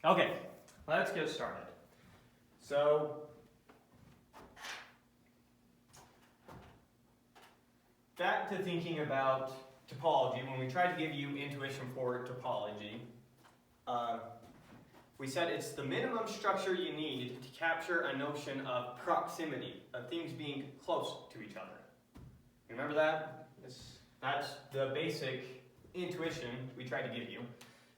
Okay, let's get started. So, back to thinking about topology. When we tried to give you intuition for topology, we said it's the minimum structure you need to capture a notion of proximity, of things being close to each other. Remember that? That's the basic intuition we tried to give you.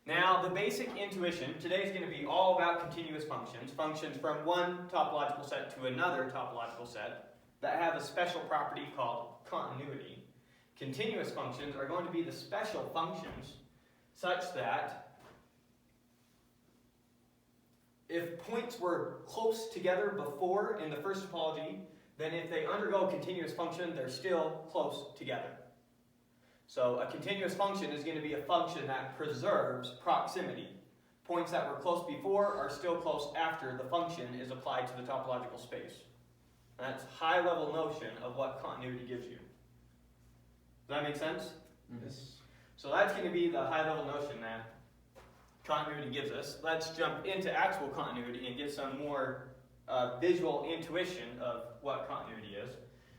Now, the basic intuition today is going to be all about continuous functions, functions from one topological set to another topological set that have a special property called continuity. Continuous functions are going to be the special functions such that if points were close together before in the first topology, then if they undergo a continuous function, they're still close together. So a continuous function is going to be a function that preserves proximity. Points that were close before are still close after the function is applied to the topological space. And that's a high-level notion of what continuity gives you. Does that make sense? Yes. So that's going to be the high-level notion that continuity gives us. Let's jump into actual continuity and get some more visual intuition of what continuity is.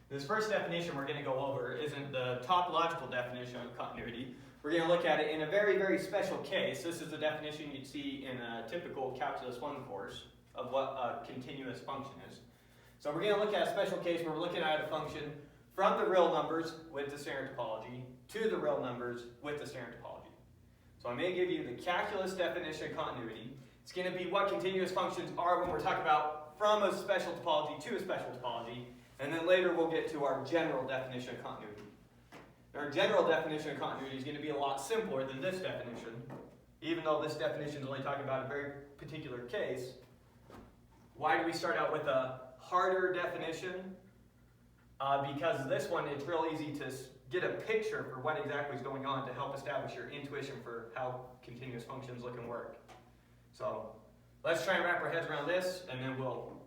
This first definition we're going to go over isn't the topological definition of continuity. We're going to look at it in a very, very special case. This is the definition you'd see in a typical Calculus 1 course of what a continuous function is. So we're going to look at a special case where we're looking at a function from the real numbers with the standard topology to the real numbers with the standard topology. So I'm going to give you the calculus definition of continuity. It's going to be what continuous functions are when we're talking about from a special topology to a special topology. And then later we'll get to our general definition of continuity. Our general definition of continuity is going to be a lot simpler than this definition. Even though this definition is only talking about a very particular case. Why do we start out with a harder definition? Because this one, it's real easy to get a picture for what exactly is going on to help establish your intuition for how continuous functions look and work. So let's try and wrap our heads around this, and then we'll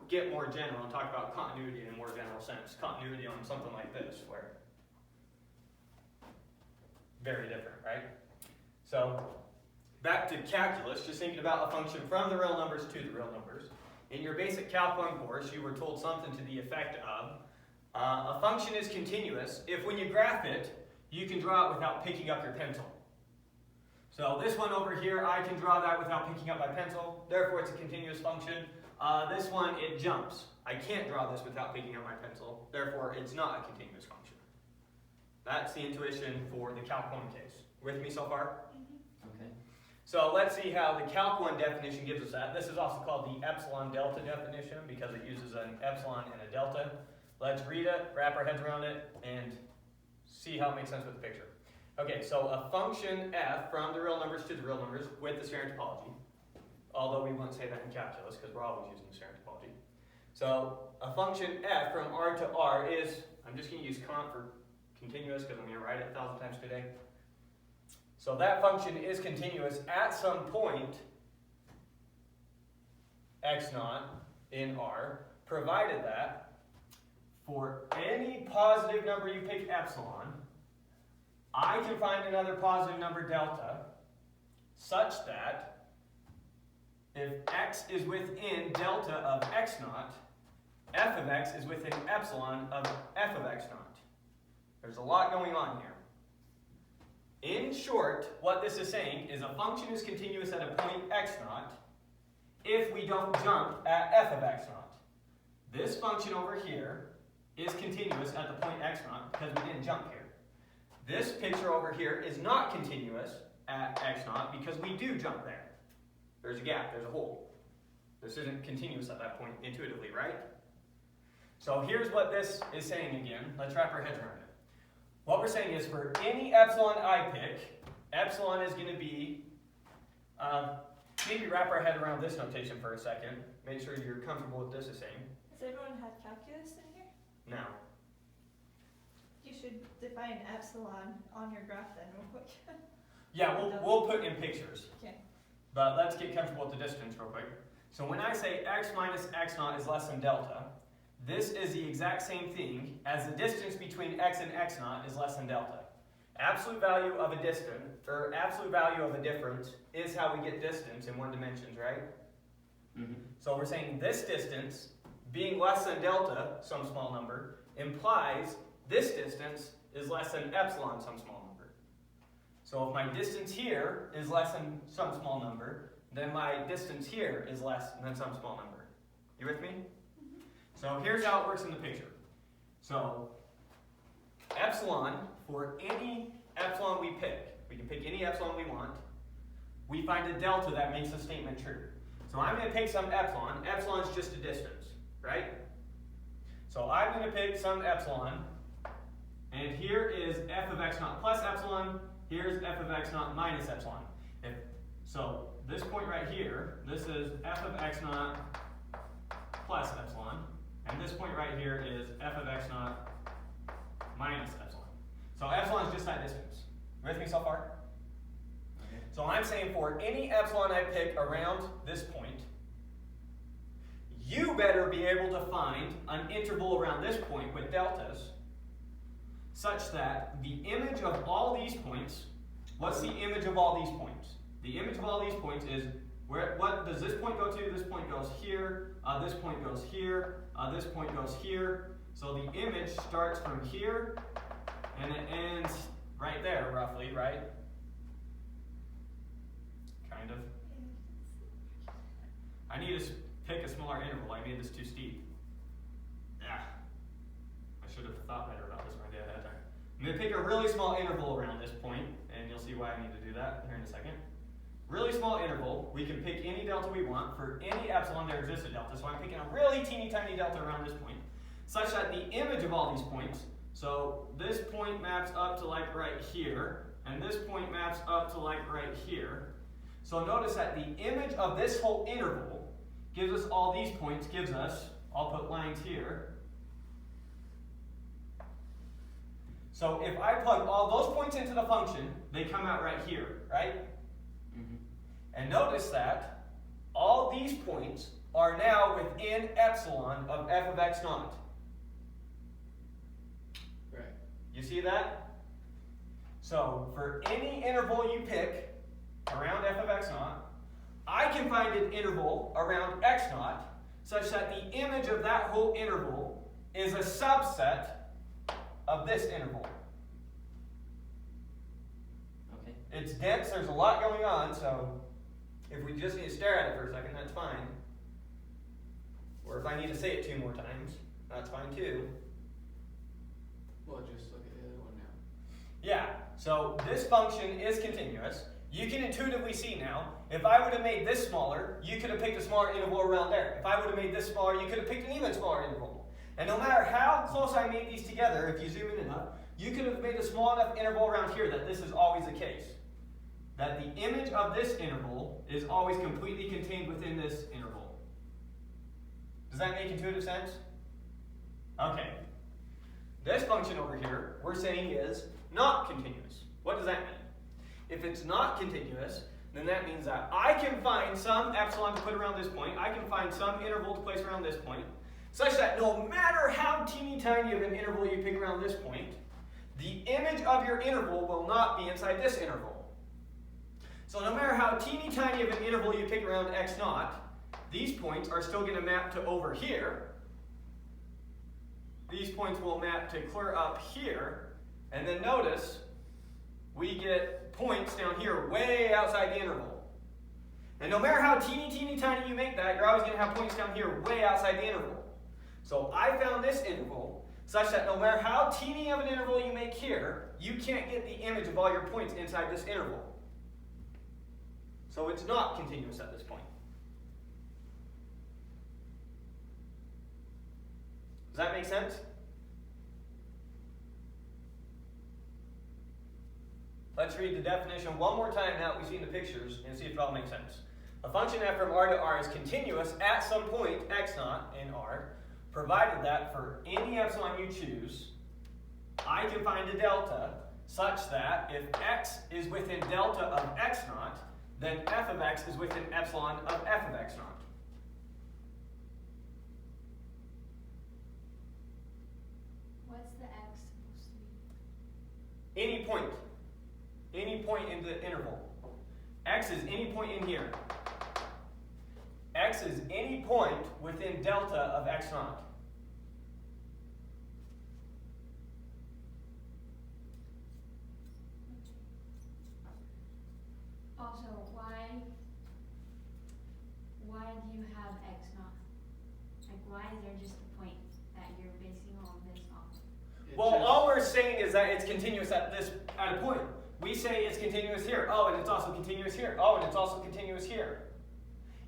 get more general and talk about continuity in a more general sense. Continuity on something like this, where very different, right? So back to calculus, just thinking about a function from the real numbers to the real numbers. In your basic Calc 1 course, you were told something to the effect of a function is continuous if when you graph it, you can draw it without picking up your pencil. So this one over here, I can draw that without picking up my pencil, therefore it's a continuous function. This one, it jumps. I can't draw this without picking up my pencil, therefore it's not a continuous function. That's the intuition for the Calc 1 case. With me so far? Okay. So let's see how the Calc 1 definition gives us that. This is also called the epsilon delta definition because it uses an epsilon and a delta. Let's read it, wrap our heads around it, and see how it makes sense with the picture. Okay, so a function f from the real numbers to the real numbers with the standard topology. Although we wouldn't say that in calculus because we're always using the standard topology. So a function f from R to R is, I'm just going to use cont for continuous because I'm going to write it 1,000 times today. So that function is continuous at some point x naught in R, provided that for any positive number you pick epsilon, I can find another positive number delta such that if x is within delta of x naught, f of x is within epsilon of f of x naught. There's a lot going on here. In short, what this is saying is a function is continuous at a point x naught if we don't jump at f of x naught. This function over here is continuous at the point x naught because we didn't jump here. This picture over here is not continuous at x naught because we do jump there. There's a gap, there's a hole. This isn't continuous at that point intuitively, right? So here's what this is saying again. Let's wrap our heads around it. What we're saying is for any epsilon I pick, epsilon is going to be, maybe wrap our head around this notation for a second. Make sure you're comfortable with this is saying. Has everyone had calculus in here? No. You should define epsilon on your graph then real quick. Yeah, we'll put in pictures. Okay. But let's get comfortable with the distance real quick. So when I say x minus x naught is less than delta, this is the exact same thing as the distance between x and x naught is less than delta. Absolute value of a distance, or absolute value of a difference, is how we get distance in one dimension, right? Mm-hmm. So we're saying this distance, being less than delta, some small number, implies this distance is less than epsilon, some small number. So if my distance here is less than some small number, then my distance here is less than some small number. You with me? So here's how it works in the picture. So epsilon, for any epsilon we can pick any epsilon we want, we find a delta that makes the statement true. So I'm going to pick some epsilon. Epsilon is just a distance, right? So I'm going to pick some epsilon, and here is f of x naught plus epsilon, here's f of x naught minus epsilon. So this point right here, this is f of x naught plus epsilon, and this point right here is f of x naught minus epsilon. So epsilon is just that distance. You with me so far? Okay. So I'm saying for any epsilon I pick around this point, you better be able to find an interval around this point with deltas such that the image of all these points, what's the image of all these points? The image of all these points is, what does this point go to? This point goes here, this point goes here, this point goes here. So the image starts from here and it ends right there, roughly, right? Kind of. I need to pick a smaller interval. I made this too steep. Yeah. I should have thought better about this when I did that time. I'm going to pick a really small interval around this point, and you'll see why I need to do that here in a second. Really small interval. We can pick any delta we want. For any epsilon, there exists a delta. So I'm picking a really teeny tiny delta around this point, such that the image of all these points, so this point maps up to like right here, and this point maps up to like right here. So notice that the image of this whole interval gives us all these points, gives us, I'll put lines here. So if I plug all those points into the function, they come out right here, right? Mm-hmm. And notice that all these points are now within epsilon of f of x naught. Right. You see that? So for any interval you pick around f of x naught, I can find an interval around x naught such that the image of that whole interval is a subset of this interval. Okay. It's dense, there's a lot going on, so if we just need to stare at it for a second, that's fine. Or if I need to say it 2 more times, that's fine too. Well, just look at the other one now. Yeah, so this function is continuous. You can intuitively see now, if I would have made this smaller, you could have picked a smaller interval around there. If I would have made this smaller, you could have picked an even smaller interval. And no matter how close I made these together, if you zoom in enough, you could have made a small enough interval around here that this is always the case. That the image of this interval is always completely contained within this interval. Does that make intuitive sense? Okay. This function over here, we're saying is not continuous. What does that mean? If it's not continuous, then that means that I can find some epsilon to put around this point, I can find some interval to place around this point, such that no matter how teeny tiny of an interval you pick around this point, the image of your interval will not be inside this interval. So no matter how teeny tiny of an interval you pick around x naught, these points are still going to map to over here. These points will map to clear up here. And then notice, we get points down here way outside the interval. And no matter how teeny tiny you make that, you're always going to have points down here way outside the interval. So I found this interval such that no matter how teeny of an interval you make here, you can't get the image of all your points inside this interval. So it's not continuous at this point. Does that make sense? Let's read the definition one more time now that we've seen the pictures and see if it all makes sense. A function f from R to R is continuous at some point x naught in R, provided that for any epsilon you choose, I can find a delta such that if x is within delta of x naught, then f of x is within epsilon of f of x naught. What's the x supposed to be? Any point. X is any point in here. X is any point within delta of x naught. Also, why do you have x naught? Like, why is there just a point that you're basing all of this off? Well, all we're saying is that it's continuous at a point. We say it's continuous here. Oh, and it's also continuous here. Oh, and it's also continuous here.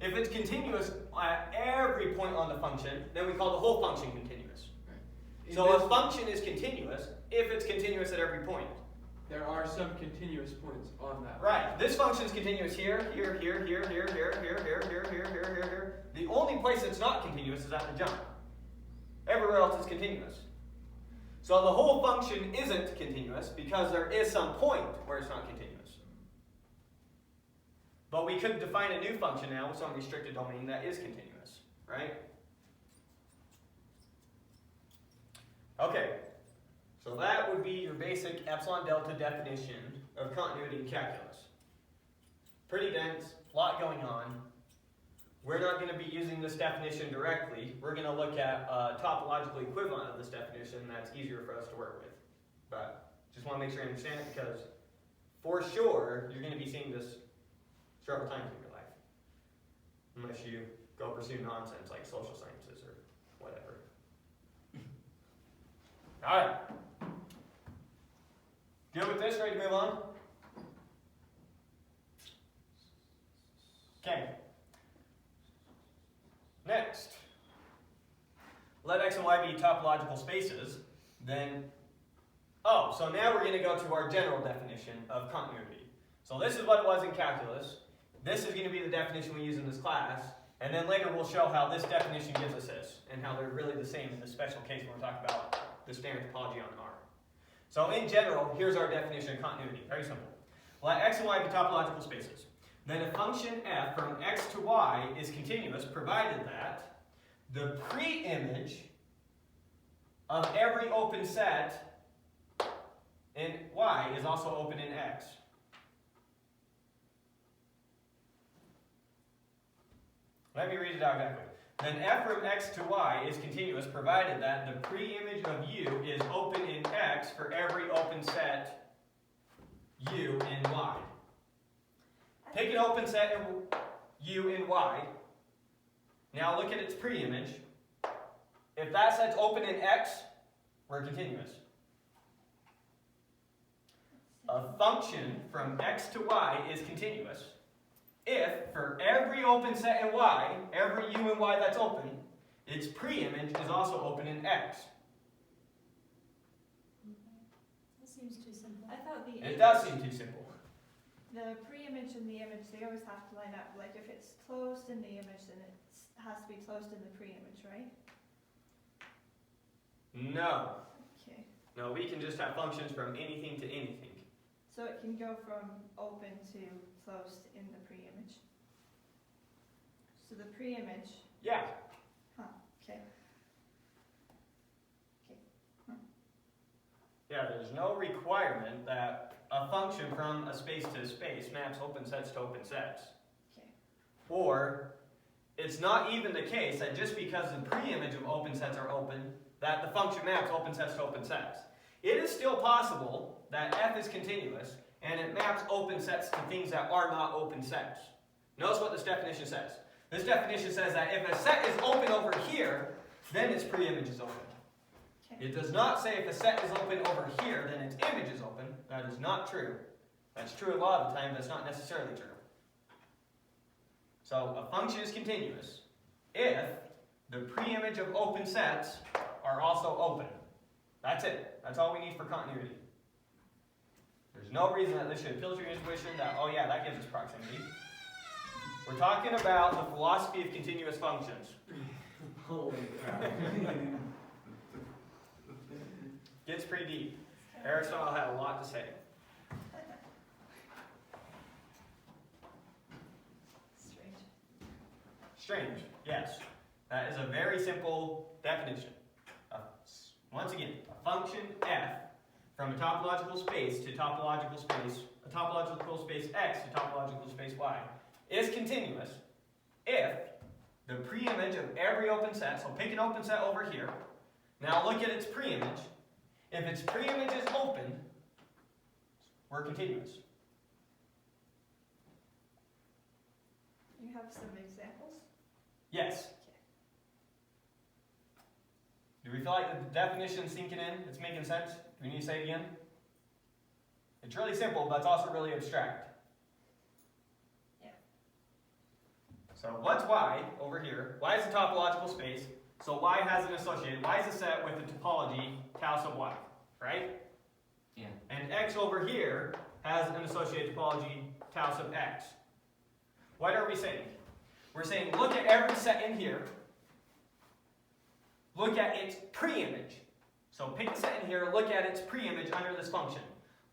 If it's continuous at every point on the function, then we call the whole function continuous. Right. So a function is continuous if it's continuous at every point. There are some continuous points on that. Right. This function is continuous here, here, here, here, here, here, here, here, here, here, here, here, here. The only place it's not continuous is at the jump. Everywhere else is continuous. So the whole function isn't continuous because there is some point where it's not continuous. But we could define a new function now with some restricted domain that is continuous, right? Okay, so that would be your basic epsilon delta definition of continuity in calculus. Pretty dense, a lot going on. We're not going to be using this definition directly. We're going to look at a topological equivalent of this definition that's easier for us to work with. But just want to make sure you understand it because for sure you're going to be seeing this several times in your life. Unless you go pursue nonsense like social sciences or whatever. Alright. Good with this? Ready to move on? Okay. Next. Let x and y be topological spaces. Then, so now we're going to go to our general definition of continuity. So this is what it was in calculus. This is going to be the definition we use in this class. And then later we'll show how this definition gives us this, and how they're really the same in this special case when we're talking about the standard topology on R. So in general, here's our definition of continuity. Very simple. Let x and y be topological spaces. Then a function f from x to y is continuous, provided that the pre-image of every open set in y is also open in x. Let me read it out exactly. Then f from x to y is continuous, provided that the pre-image of u is open in x for every open set u in y. Take an open set u in y. Now look at its pre-image. If that set's open in x, we're continuous. A function from x to y is continuous if for every open set in y, every u in y that's open, its pre-image is also open in x. That seems too simple. I thought the It does seem too simple. The pre-image and the image, they always have to line up. Like if it's closed in the image, then it has to be closed in the pre-image, right? No. Okay. No, we can just have functions from anything to anything. So it can go from open to closed in the pre-image. So the pre-image, Yeah. okay. Yeah, there's no requirement that a function from a space to a space maps open sets to open sets. Okay. Or it's not even the case that just because the pre-image of open sets are open, that the function maps open sets to open sets. It is still possible that f is continuous and it maps open sets to things that are not open sets. Notice what this definition says. This definition says that if a set is open over here, then its pre-image is open. Okay. It does not say if a set is open over here, then its image is open. That is not true. That's true a lot of the time, but it's not necessarily true. So a function is continuous if the pre-image of open sets are also open. That's it. That's all we need for continuity. There's no reason that this should appeal to your intuition that, oh yeah, that gives us proximity. We're talking about the philosophy of continuous functions. Holy crap. Gets pretty deep. Aristotle had a lot to say. Strange. Strange, yes. That is a very simple definition. Once again, a function f from a topological space to topological space, a topological space X to topological space Y is continuous if the preimage of every open set, so pick an open set over here, now look at its preimage. If its preimage is open, we're continuous. You have some examples? Yes. Do we feel like the definition's sinking in? It's making sense? Do we need to say it again? It's really simple, but it's also really abstract. Yeah. So what's Y over here? Y is the topological space. So Y has an associated. Y is a set with the topology tau sub Y, right? Yeah. And X over here has an associated topology tau sub X. What are we saying? We're saying look at every set in here. Look at its preimage. So pick a set in here, look at its preimage under this function.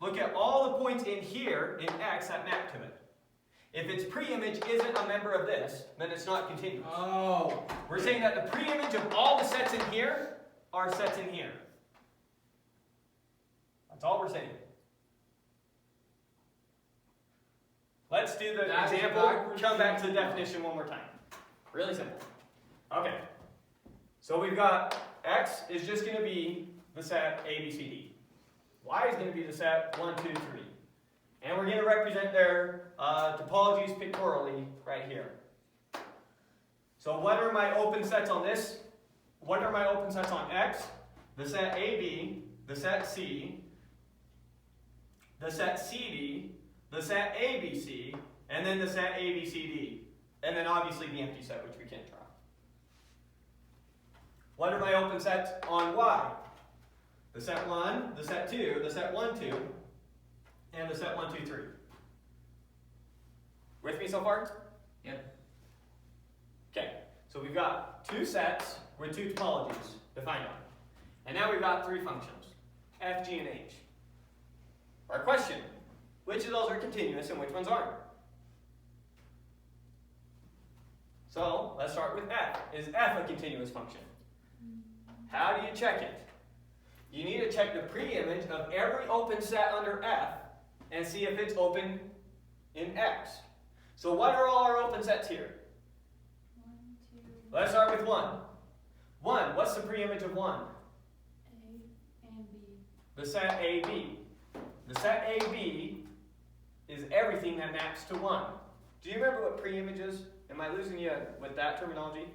Look at all the points in here in X that map to it. If its preimage isn't a member of this, then it's not continuous. Oh. We're saying that the preimage of all the sets in here are sets in here. That's all we're saying. Let's do the That's example, backwards. come back to the definition one more time. Really simple. Okay. So we've got X is just going to be the set A, B, C, D. Y is going to be the set 1, 2, 3. And we're going to represent their topologies pictorially right here. So what are my open sets on this? What are my open sets on X? The set AB, the set C, the set CD, the set ABC, and then the set ABCD. And then obviously the empty set, which we can't draw. What are my open sets on Y? The set 1, the set 2, the set 1, 2, and the set 1, 2, 3. With me so far? Yep. Okay, so we've got two sets with two topologies defined on. And now we've got three functions, f, g, and h. Our question, which of those are continuous and which ones aren't? So, let's start with f. Is f a continuous function? How do you check it? You need to check the preimage of every open set under f and see if it's open in X. So what are all our open sets here? 1, 2, Let's start with 1. 1, what's the preimage of 1? A and B. The set AB. The set AB is everything that maps to 1. Do you remember what preimage is? Am I losing you with that terminology?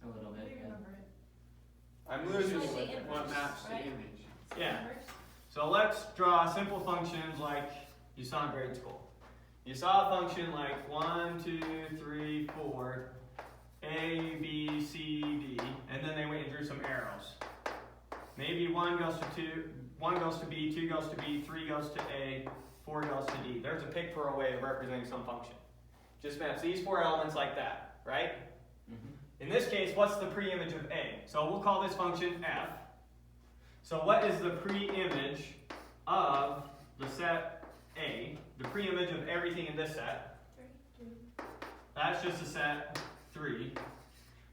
A little bit. We Yeah. remember it. I'm losing you Usually with it. What maps the Right. image? Yeah. Numbers. So let's draw simple functions like you saw in grade school. You saw a function like 1, 2, 3, 4, A, B, C, D, and then they went and drew some arrows. Maybe 1 goes to 2, 1 goes to B, 2 goes to B, 3 goes to A, 4 goes to D. There's a pictorial way of representing some function. Just maps these 4 elements like that, right? Mm-hmm. In this case, what's the preimage of A? So we'll call this function f. So what is the preimage of the set A? The preimage of everything in this set? 3, 2. That's just a set 3.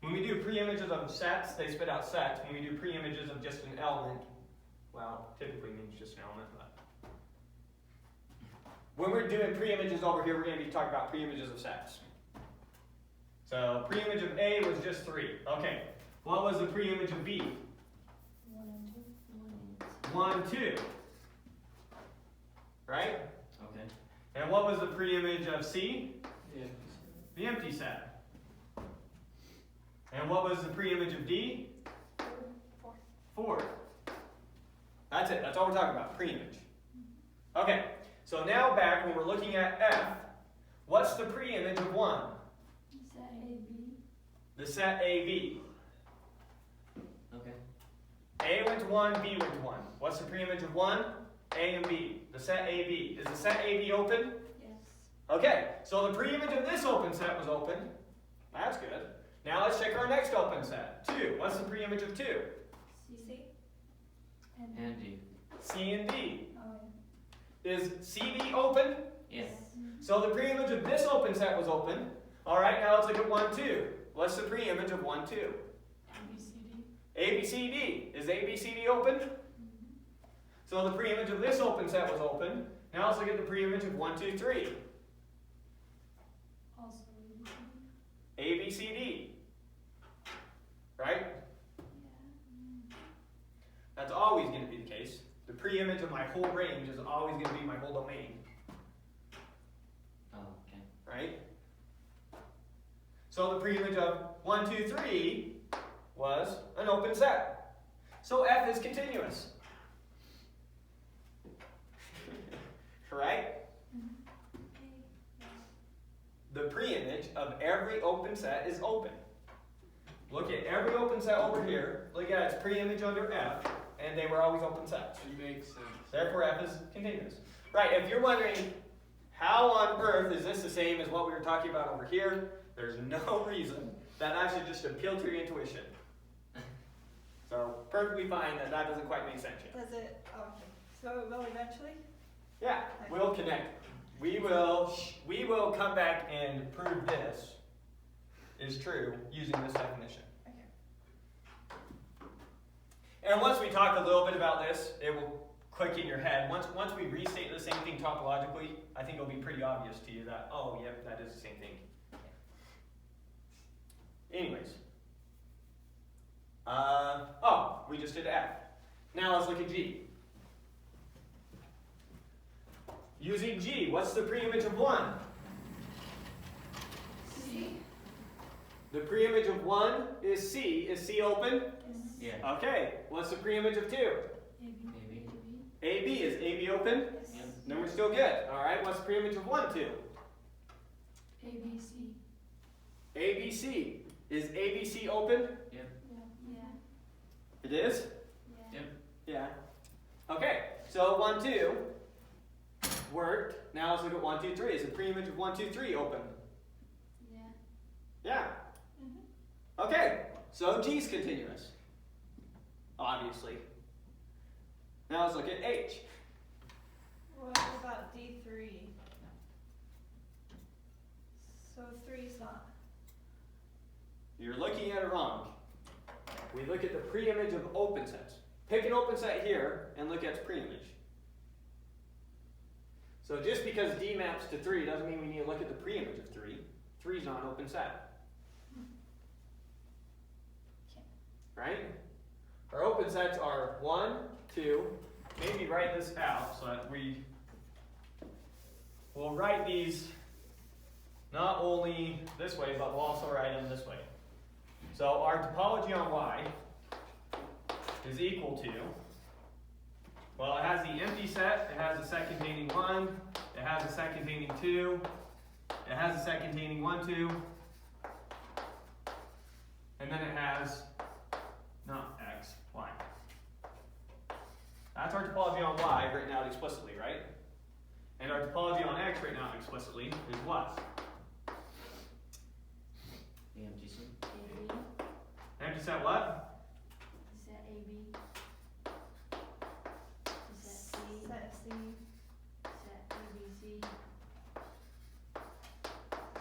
When we do preimages of sets, they spit out sets. When we do preimages of just an element, well, typically means just an element, but when we're doing preimages over here, we're going to be talking about preimages of sets. So preimage of A was just 3. Okay, what was the preimage of B? 1 and 2. 1, 2. Right? Okay. And what was the preimage of C? Yeah. The empty set. And what was the preimage of D? 4. 4. That's it. That's all we're talking about. Preimage. Okay. So now back when we're looking at F, what's the preimage of 1? Set AB. The set AB. Okay. A went to 1, B went to 1. What's the preimage of 1? A and B. The set AB. Is the set AB open? Yes. Okay. So the preimage of this open set was open. That's good. Now let's check our next open set. 2. What's the preimage of 2? C. And D. C and D. Oh, Is CD open? Yes. So the preimage of this open set was open. All right, now let's look at 1, 2. What's the preimage of 1, 2? ABCD. ABCD. Is ABCD open? So the preimage of this open set was open. Now let's look at the preimage of 1, 2, 3. Also, A, B, C, D. Right? That's always going to be the case. The preimage of my whole range is always going to be my whole domain. Oh, okay. Right? So the preimage of 1, 2, 3 was an open set. So F is continuous. Right? The preimage of every open set is open. Look at every open set over here. Look at its preimage under F, and they were always open sets. It makes sense. Therefore, F is continuous. Right, if you're wondering, how on earth is this the same as what we were talking about over here? There's no reason. That should just appeal to your intuition. So, perfectly fine that doesn't quite make sense yet. Does it? Oh, okay. So it will eventually? Yeah, we'll connect. We will come back and prove this is true using this definition. Okay. And once we talk a little bit about this, it will click in your head. Once we restate the same thing topologically, I think it'll be pretty obvious to you that, oh, yep, that is the same thing. Anyways. We just did F. Now let's look at G. Using G, what's the preimage of 1? C. The preimage of 1 is C. Is C open? Yeah. Okay. What's the preimage of 2? Maybe. AB. Is AB open? Yes. Yep. Then we're still good. Alright, what's the preimage of 1, 2? ABC. ABC. Is ABC open? Yep. Yeah. It is? Yeah. Yep. Yeah. Okay, so 1, 2 worked. Now let's look at 1, 2, 3. Is the preimage of 1, 2, 3 open? Yeah. Yeah. Okay, so G is continuous. Obviously. Now let's look at H. What about D3? So 3's not. You're looking at it wrong. We look at the preimage of open sets. Pick an open set here and look at its preimage. So just because D maps to 3 doesn't mean we need to look at the preimage of 3. 3 is not an open set. Right? Our open sets are 1, 2, maybe write this out so that we'll write these not only this way, but we'll also write them this way. So our topology on Y is equal to, well, it has the empty set, it has a set containing 1, it has a set containing 2, it has a set containing 1, 2, and then it has not X, Y. That's our topology on Y written out explicitly, right? And our topology on X written out explicitly is what? The empty set. AB. Empty set what? Set AB. Set C. Set C. Set ABC.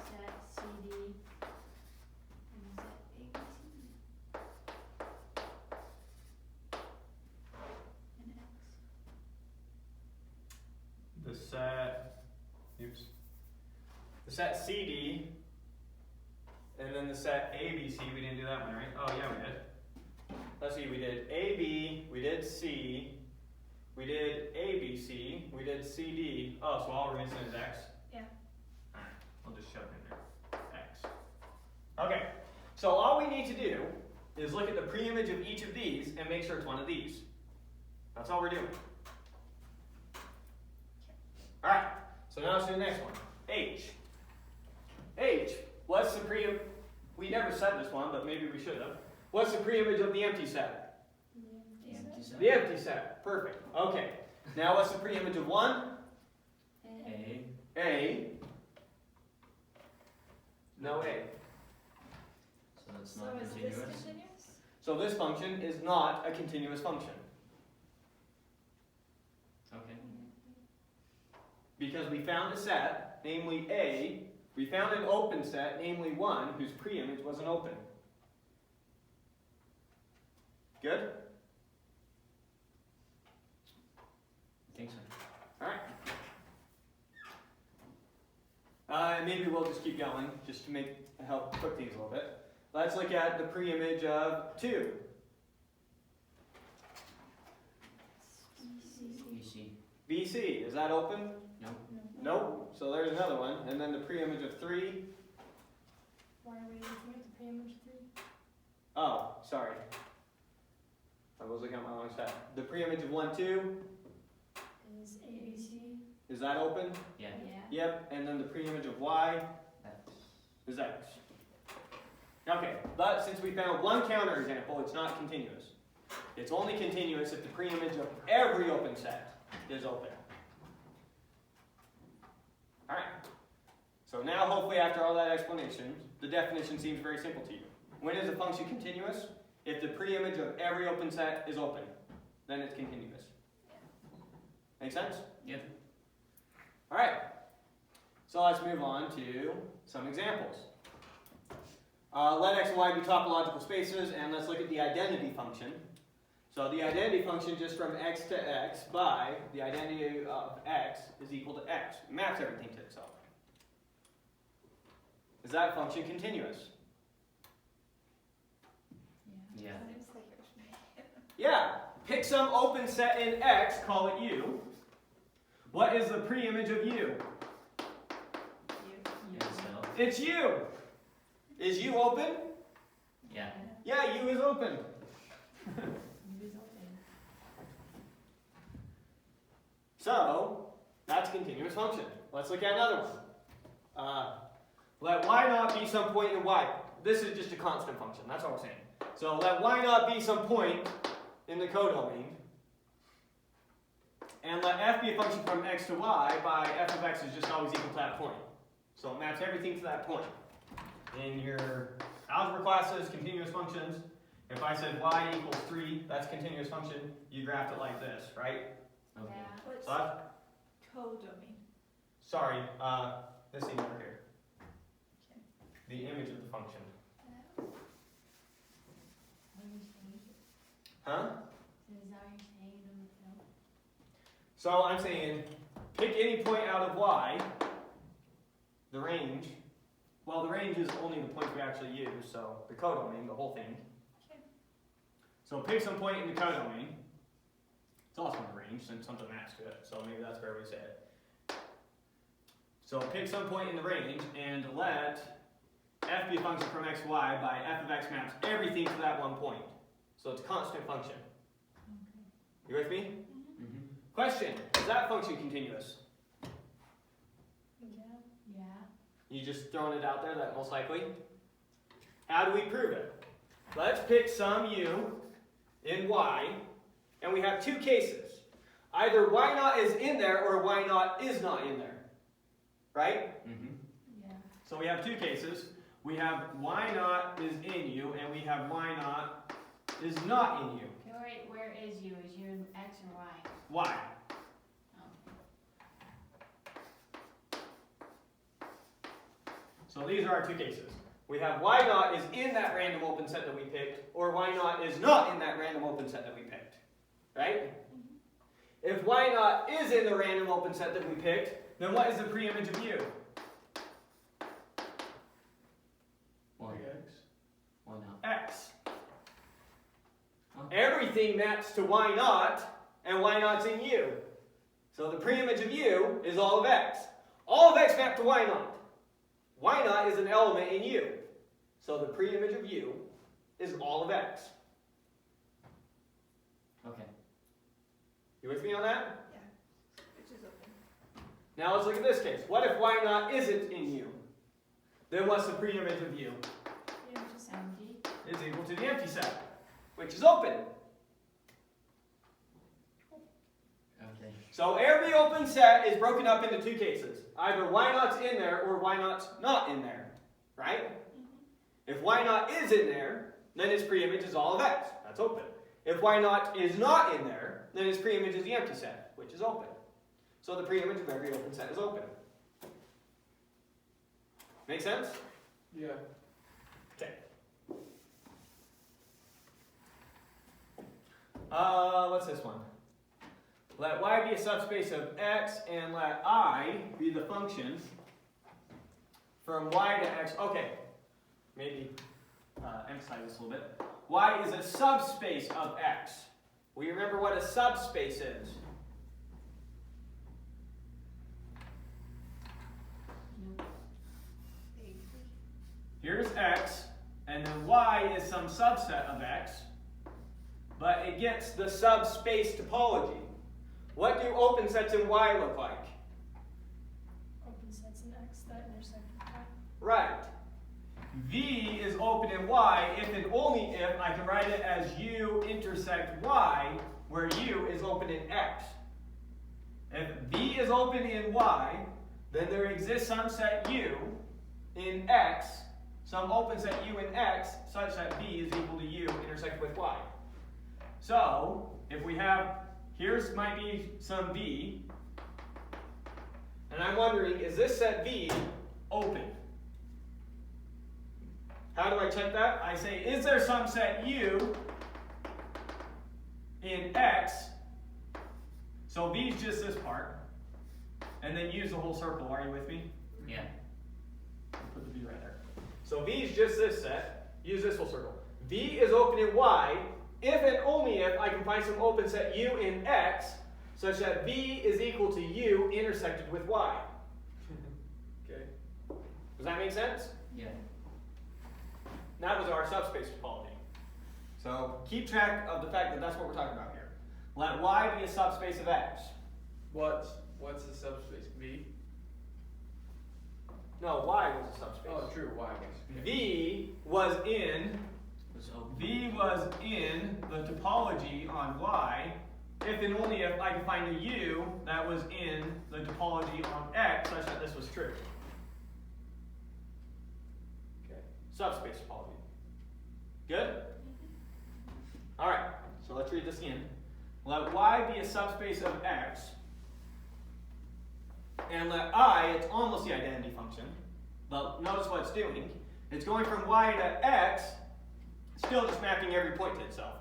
Set CD. And set ABC. And X. The set CD, and then the set ABC, we didn't do that one, right? Oh yeah, we did. Let's see, we did AB, we did C, we did ABC, we did CD. Oh, so all we're missing is X? Yeah. Alright, we'll just shove it in there. X. Okay, so all we need to do is look at the preimage of each of these and make sure it's one of these. That's all we're doing. Alright, so now let's do the next one. H. H, what's the preimage? We never said this one, but maybe we should have. What's the preimage of the empty set? The empty set. The empty set. Perfect. Okay. Now what's the preimage of 1? A. A. No A. So it's So not is this continuous. continuous? So this function is not a continuous function. Okay. Because we found a set, namely A. We found an open set, namely 1, whose preimage was an open. Good? I think so. Alright. Maybe we'll just keep going, just to help cook things a little bit. Let's look at the preimage of 2. BC. BC, is that open? No. Nope. So there's another one. And then the preimage of 3. Why are we looking at the preimage 3? Oh, sorry. I was looking at my wrong side. The preimage of 1, 2. Is ABC. Is that open? Yeah. Yeah. Yep. And then the preimage of Y X. is X. Okay, but since we found one counterexample, it's not continuous. It's only continuous if the preimage of every open set is open. Alright, so now hopefully after all that explanation, the definition seems very simple to you. When is a function continuous? If the preimage of every open set is open, then it's continuous. Make sense? Yep. Alright, so let's move on to some examples. Let x and y be topological spaces, and let's look at the identity function. So the identity function, just from x to x by the identity of x is equal to x. It maps everything to itself. Is that function continuous? Yeah. Seems like it was me. Yeah. Pick some open set in x, call it U. What is the preimage of U? Itself. It's U. Is U open? Yeah. Yeah, U is open. U is open. So, that's a continuous function. Let's look at another one. Let y not be some point in y. This is just a constant function, that's what we're saying. So let y not be some point in the codomain. And let f be a function from x to y by f of x is just always equal to that point. So it maps everything to that point. In your algebra classes, continuous functions, if I said y equals 3, that's a continuous function, you graphed it like this, right? Okay. Yeah. What's So that's, codomain? sorry, this thing over here. The image of the function. What are you saying? Huh? So is that what you're saying in the film? So I'm saying, pick any point out of y, the range. Well, the range is only the point we actually use, so the codomain, the whole thing. Okay. So pick some point in the codomain. It's also in the range since something maps to it, so maybe that's where we say it. So pick some point in the range and let f be a function from x, y by f of x maps everything to that one point. So it's a constant function. You with me? Mm-hmm. Question, is that function continuous? Yeah. Yeah. You just throwing it out there, that most likely. How do we prove it? Let's pick some u in y, and we have two cases. Either y naught is in there or y naught is not in there. Right? Mm-hmm. Yeah. So we have two cases. We have y naught is in u, and we have y naught is not in u. Okay, wait, where is you? Is you in X or Y? Why? Oh. So these are our two cases. We have y naught is in that random open set that we picked, or y naught is not in that random open set that we picked. Right? If y naught is in the random open set that we picked, then what is the preimage of u? One. X. One out. X. Huh? Everything maps to y naught, and y naught's in u. So the preimage of u is all of x. All of x mapped to y naught. Y naught is an element in u. So the preimage of u is all of x. Okay. You with me on that? Yeah. Which is open. Now let's look at this case. What if y naught isn't in u? Then what's the preimage of u? Yeah, just empty. It's equal to the empty set, which is open. Okay. So every open set is broken up into two cases. Either y naught's in there or y naught's not in there. Right? If y naught is in there, then its preimage is all of x. That's open. If y naught is not in there, then its preimage is the empty set, which is open. So the preimage of every open set is open. Make sense? Yeah. Okay. What's this one? Let y be a subspace of x and let I be the function from y to x. Okay, maybe emphasize this a little bit. Y is a subspace of x. Will you remember what a subspace is? Here's x, and then y is some subset of x, but it gets the subspace topology. What do open sets in y look like? Open sets in X that intersect with Y. Right. V is open in y if and only if I can write it as u intersect y, where u is open in x. If V is open in y, then there exists some set u in x, some open set u in x, such that V is equal to u intersect with y. So, if we have, here's might be some V, and I'm wondering, is this set V open? How do I check that? I say, is there some set u in x? So V is just this part, and then use the whole circle. Are you with me? Yeah. I'll put the V right there. So V is just this set. Use this whole circle. V is open in y if and only if I can find some open set u in x such that V is equal to u intersected with y. Okay. Does that make sense? Yeah. That was our subspace topology. So keep track of the fact that that's what we're talking about here. Let y be a subspace of x. What's the subspace? V? No, y was a subspace. Oh, true, Y was. V was in Was open. V was in the topology on y if and only if I could find a u that was in the topology on x such that this was true. Okay. Subspace topology. Good? Alright, so let's read this again. Let y be a subspace of x, and let I, it's almost the identity function, but notice what it's doing. It's going from y to x, still just mapping every point to itself.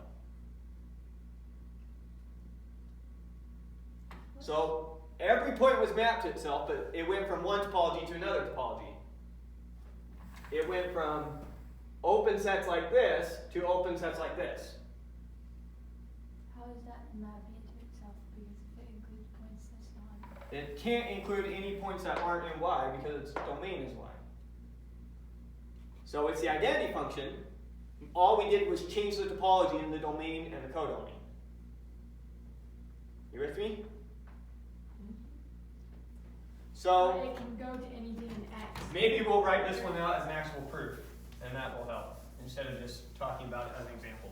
So every point was mapped to itself, but it went from one topology to another topology. It went from open sets like this to open sets like this. How is that mapping into itself? Because if it includes points that's not. It can't include any points that aren't in y because its domain is y. So it's the identity function. All we did was change the topology in the domain and the codomain. You with me? So But it can go to anything in X. maybe we'll write this one out as an actual proof, and that will help, instead of just talking about it as an example.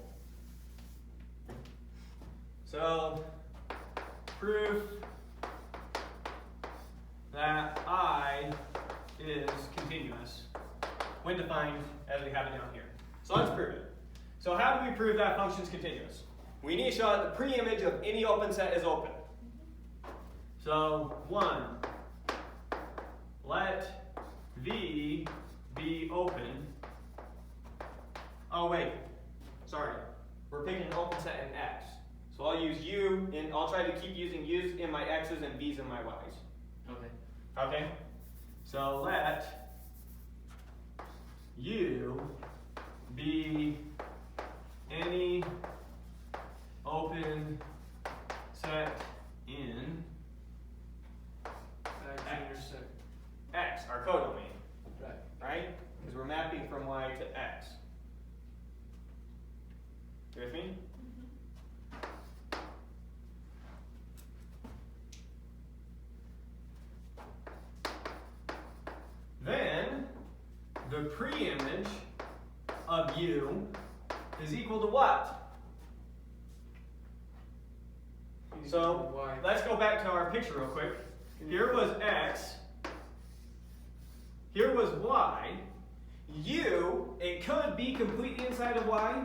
So, proof that I is continuous when defined as we have it down here. So let's prove it. So how do we prove that function is continuous? We need to show that the pre-image of any open set is open. So 1, let V be open. Oh wait, sorry. We're picking an open set in X. So I'll use U, and I'll try to keep using U's in my X's and V's in my Y's. Okay. Okay? So let U be any open set in Intersect. X, our codomain, Right. right? Because we're mapping from Y to X. You with me? Then the pre-image of U is equal to what? So Y. let's go back to our picture real quick. Here was X. Here was Y. U, it could be completely inside of Y.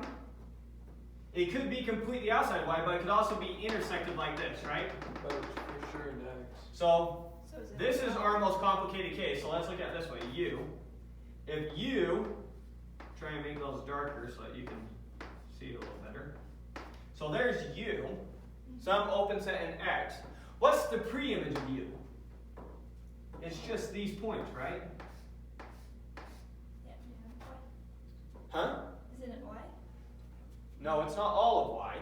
It could be completely outside of Y, but it could also be intersected like this, right? But it's for sure in X. So So is it this is our most complicated case, so let's look at it this way. U, if U, try and make those darker so that you can see it a little better. So there's U, some open set in X. What's the pre-image of U? It's just these points, right? No, it's not all of y.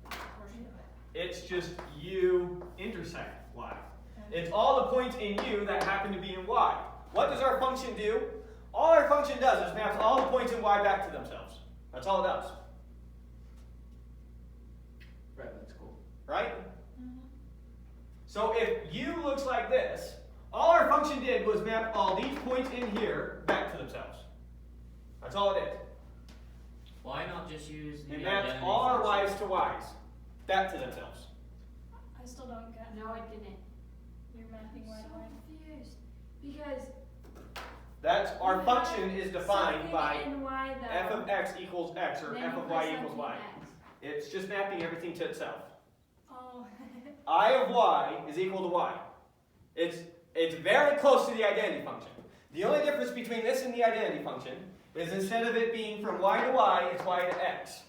Portion of it. It's just u intersect y. It's all the points in u that happen to be in y. What does our function do? All our function does is maps all the points in y back to themselves. That's all it does. Right, that's cool. Right? Mhm. So if u looks like this, all our function did was map all these points in here back to themselves. That's all it did. Why not just use the It mapped identity all our function? y's to y's back to themselves. I still don't get No, it didn't. your mapping I'm y so to y. confused. Because That's our you function have is defined something by in y though, f of x equals x or then f you of put y something equals y. x. It's just mapping everything to itself. Oh. I of y is equal to y. It's very close to the identity function. The only difference between this and the identity function is instead of it being from y to y, it's y to x.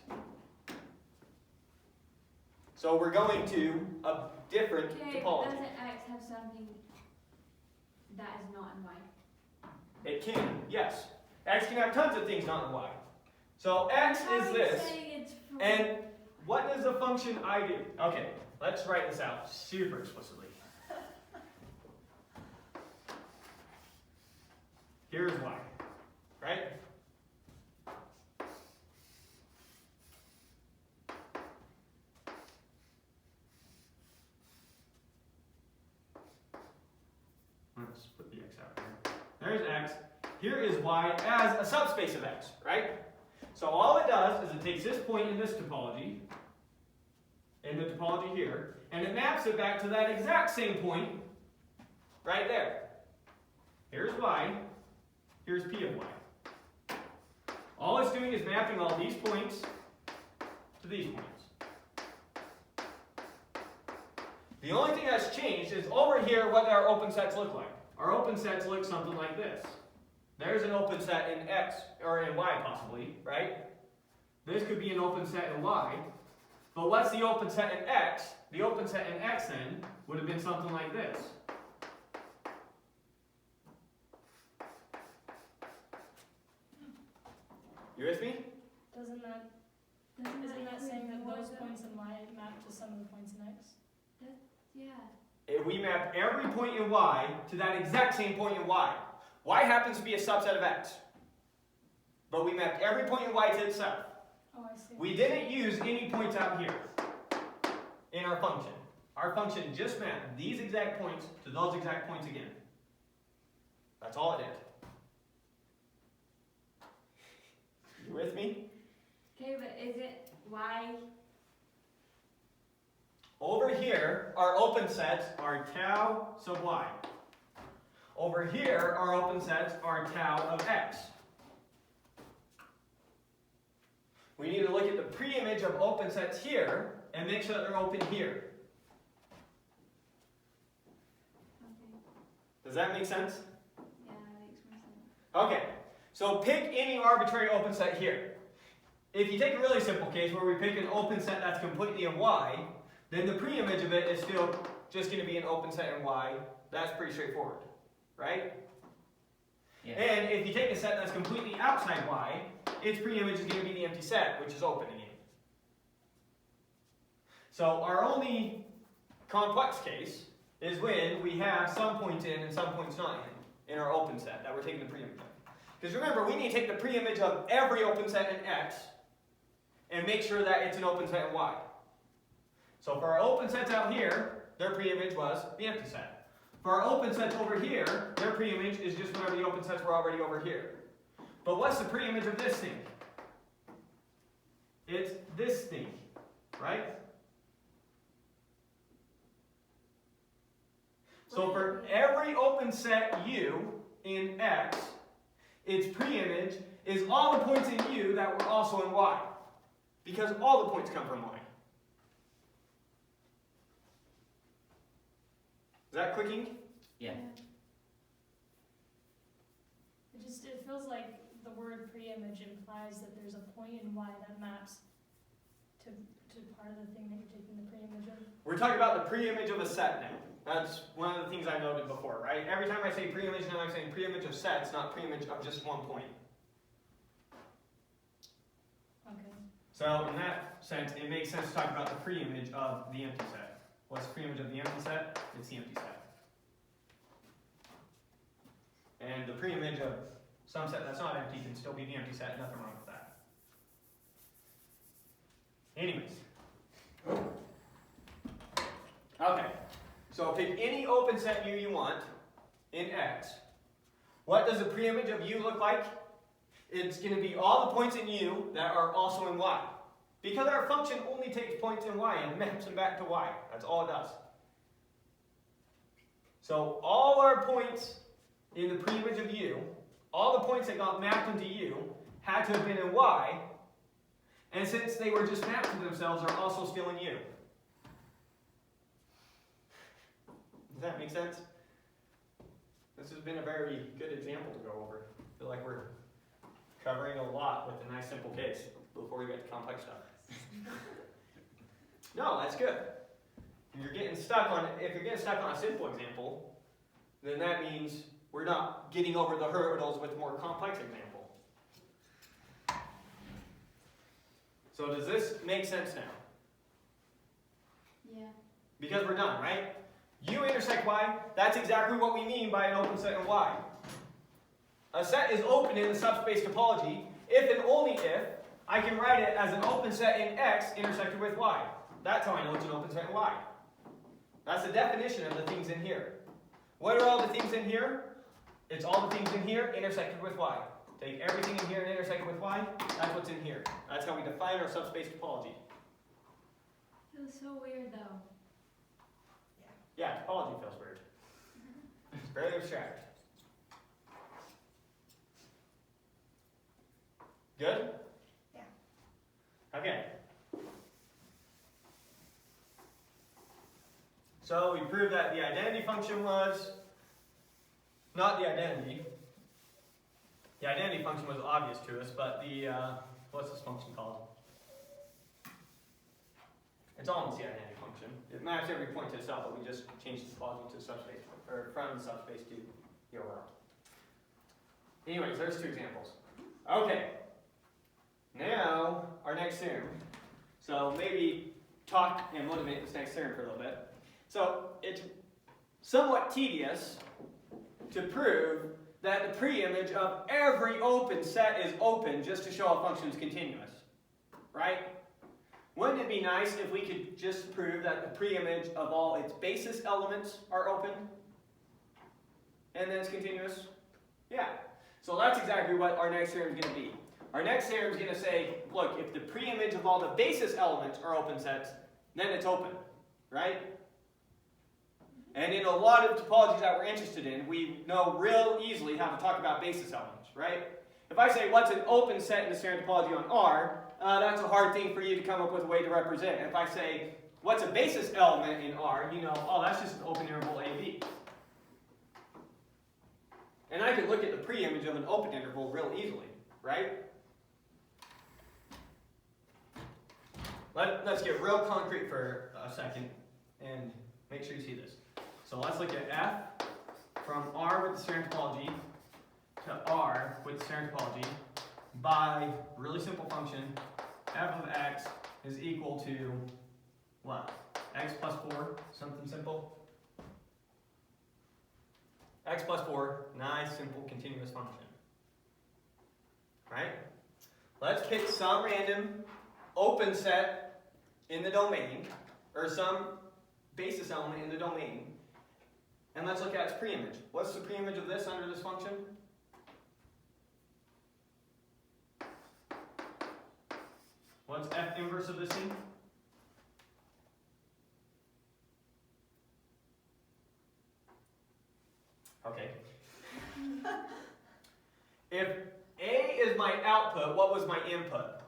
So we're going to a different Okay, but topology. doesn't x have something that is not in y? It can, yes. X can have tons of things not in y. So x How is are you this, saying it's from and what does the function I do? Okay, let's write this out super explicitly. Here's y, right? Let's put the x out here. There's x. Here is y as a subspace of x, right? So all it does is it takes this point in this topology, in the topology here, and it maps it back to that exact same point right there. Here's y, here's p of y. All it's doing is mapping all these points to these points. The only thing that's changed is over here what our open sets look like. Our open sets look something like this. There's an open set in x, or in y possibly, right? This could be an open set in y. But what's the open set in x? The open set in x then would have been something like this. You with me? Isn't that Doesn't saying that include those more points in y map to some of the points in x? Yeah. If we map every point in y to that exact same point in y. Y happens to be a subset of x. But we mapped every point in y to itself. Oh, I see. We didn't use any points out here in our function. Our function just mapped these exact points to those exact points again. That's all it did. You with me? Okay, but is it y? Over here, our open sets are tau sub y. Over here, our open sets are tau of x. We need to look at the preimage of open sets here and make sure that they're open here. Okay. Does that make sense? Yeah, that makes more sense. Okay, so pick any arbitrary open set here. If you take a really simple case where we pick an open set that's completely in y, then the preimage of it is still just going to be an open set in y. That's pretty straightforward, right? Yeah. And if you take a set that's completely outside y, its preimage is going to be the empty set, which is open again. So our only complex case is when we have some points in and some points not in our open set that we're taking the preimage of. Because remember, we need to take the preimage of every open set in x and make sure that it's an open set in y. So for our open sets out here, their preimage was the empty set. For our open sets over here, their preimage is just whenever the open sets were already over here. But what's the preimage of this thing? It's this thing, right? So for every open set u in x, its preimage is all the points in u that were also in y. Because all the points come from y. Is that clicking? Yeah. It feels like the word preimage implies that there's a point in y that maps to part of the thing that you're taking the preimage of. We're talking about the preimage of a set now. That's one of the things I noted before, right? Every time I say preimage, now I'm saying preimage of sets, not preimage of just one point. Okay. So in that sense, it makes sense to talk about the preimage of the empty set. What's the preimage of the empty set? It's the empty set. And the preimage of some set that's not empty can still be the empty set. Nothing wrong with that. Anyways. Okay. So pick any open set U you want in X. What does the preimage of U look like? It's going to be all the points in U that are also in Y. Because our function only takes points in Y and maps them back to Y. That's all it does. So all our points in the preimage of U, all the points that got mapped into U, had to have been in Y. And since they were just mapped to themselves, are also still in U. Does that make sense? This has been a very good example to go over. I feel like we're covering a lot with a nice simple case before we get to complex stuff. No, that's good. If you're getting stuck on a simple example, then that means we're not getting over the hurdles with a more complex example. So does this make sense now? Yeah. Because we're done, right? U intersect Y, that's exactly what we mean by an open set in Y. A set is open in the subspace topology if and only if I can write it as an open set in X intersected with Y. That's how I know it's an open set in Y. That's the definition of the things in here. What are all the things in here? It's all the things in here intersected with Y. Take everything in here and intersect it with Y, that's what's in here. That's how we define our subspace topology. Feels so weird though. Yeah, topology feels weird. It's very abstract. Good? Yeah. Okay. So we proved that the identity function was not the identity. The identity function was obvious to us, but the, what's this function called? It's almost the identity function. It maps every point to itself, but we just changed the topology to subspace, or from the subspace to the overall. Anyways, there's two examples. Okay. Now, our next theorem. So maybe talk and motivate this next theorem for a little bit. So it's somewhat tedious to prove that the preimage of every open set is open just to show a function is continuous. Right? Wouldn't it be nice if we could just prove that the preimage of all its basis elements are open? And then it's continuous? Yeah. So that's exactly what our next theorem is going to be. Our next theorem is going to say, look, if the preimage of all the basis elements are open sets, then it's open. Right? And in a lot of topologies that we're interested in, we know real easily how to talk about basis elements. Right? If I say, what's an open set in the standard topology on R, that's a hard thing for you to come up with a way to represent. If I say, what's a basis element in R, you know, oh, that's just an open interval AB. And I can look at the preimage of an open interval real easily, right? Let's get real concrete for a second and make sure you see this. So let's look at F from R with the standard topology to R with the standard topology by really simple function f of x is equal to what? X plus 4, something simple. X plus 4, nice simple continuous function. Right? Let's pick some random open set in the domain, or some basis element in the domain, and let's look at its preimage. What's the preimage of this under this function? What's F inverse of this thing? Okay. If A is my output, what was my input?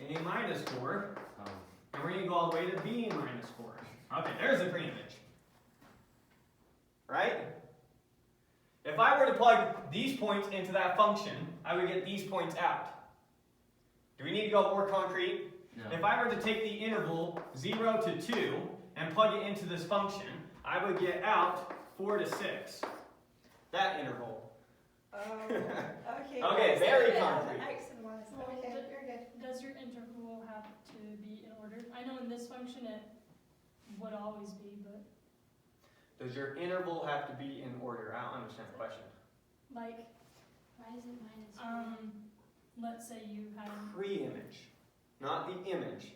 A minus 4. Oh. And we're going to go all the way to B minus 4. Okay, there's the preimage. Right? If I were to plug these points into that function, I would get these points out. Do we need to go more concrete? No. If I were to take the interval 0 to 2 and plug it into this function, I would get out 4 to 6. That interval. Oh, okay. Okay, very Yeah, concrete. X and Y is would always be, but Does your interval have to be in order? I don't understand the question. like, Why is it minus 4? let's say you had, Pre-image, not the image.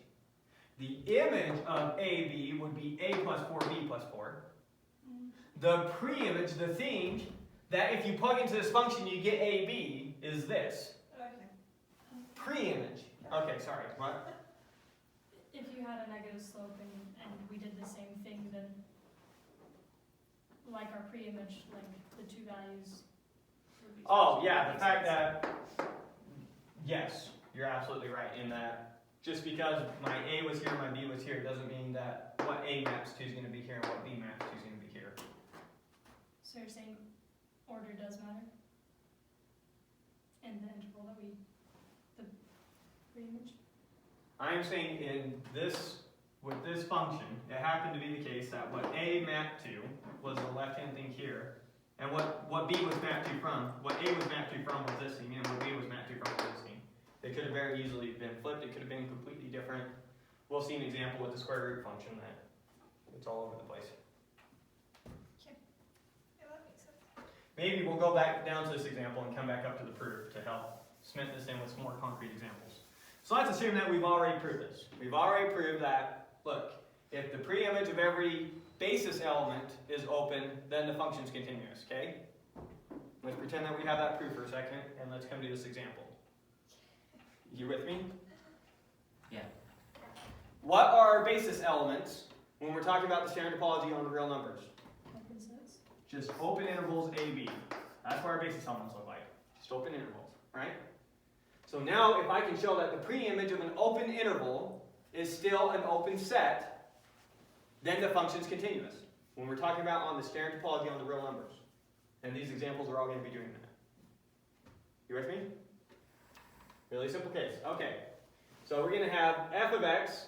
The image of AB would be A plus 4B plus 4. The pre-image, the thing that if you plug into this function you get AB is this. Okay. Pre-image. Okay, sorry, what? if you had a negative slope and we did the same thing, then like our pre-image, like the two values would be. Oh yeah, the fact that, yes, you're absolutely right in that just because my A was here, my B was here, doesn't mean that what A maps to is going to be here and what B maps to is going to be here. So you're saying order does matter? In the interval that the pre-image? I'm saying in this, with this function, it happened to be the case that what A mapped to was the left-hand thing here, and what B was mapped to from, what A was mapped to from was this thing, and what B was mapped to from was this thing. They could have very easily been flipped, it could have been completely different. We'll see an example with the square root function that it's all over the place. Yeah, that makes sense. Maybe we'll go back down to this example and come back up to the proof to help cement this in with some more concrete examples. So let's assume that we've already proved this. We've already proved that, look, if the pre-image of every basis element is open, then the function's continuous, okay? Let's pretend that we have that proof for a second, and let's come to this example. You with me? Yeah. What are basis elements when we're talking about the standard topology on real numbers? Open sets? Just open intervals A, B. That's what our basis elements look like. Just open intervals, right? So now if I can show that the pre-image of an open interval is still an open set, then the function's continuous. When we're talking about on the standard topology on the real numbers. And these examples are all going to be doing that. You with me? Really simple case. Okay. So we're going to have f of x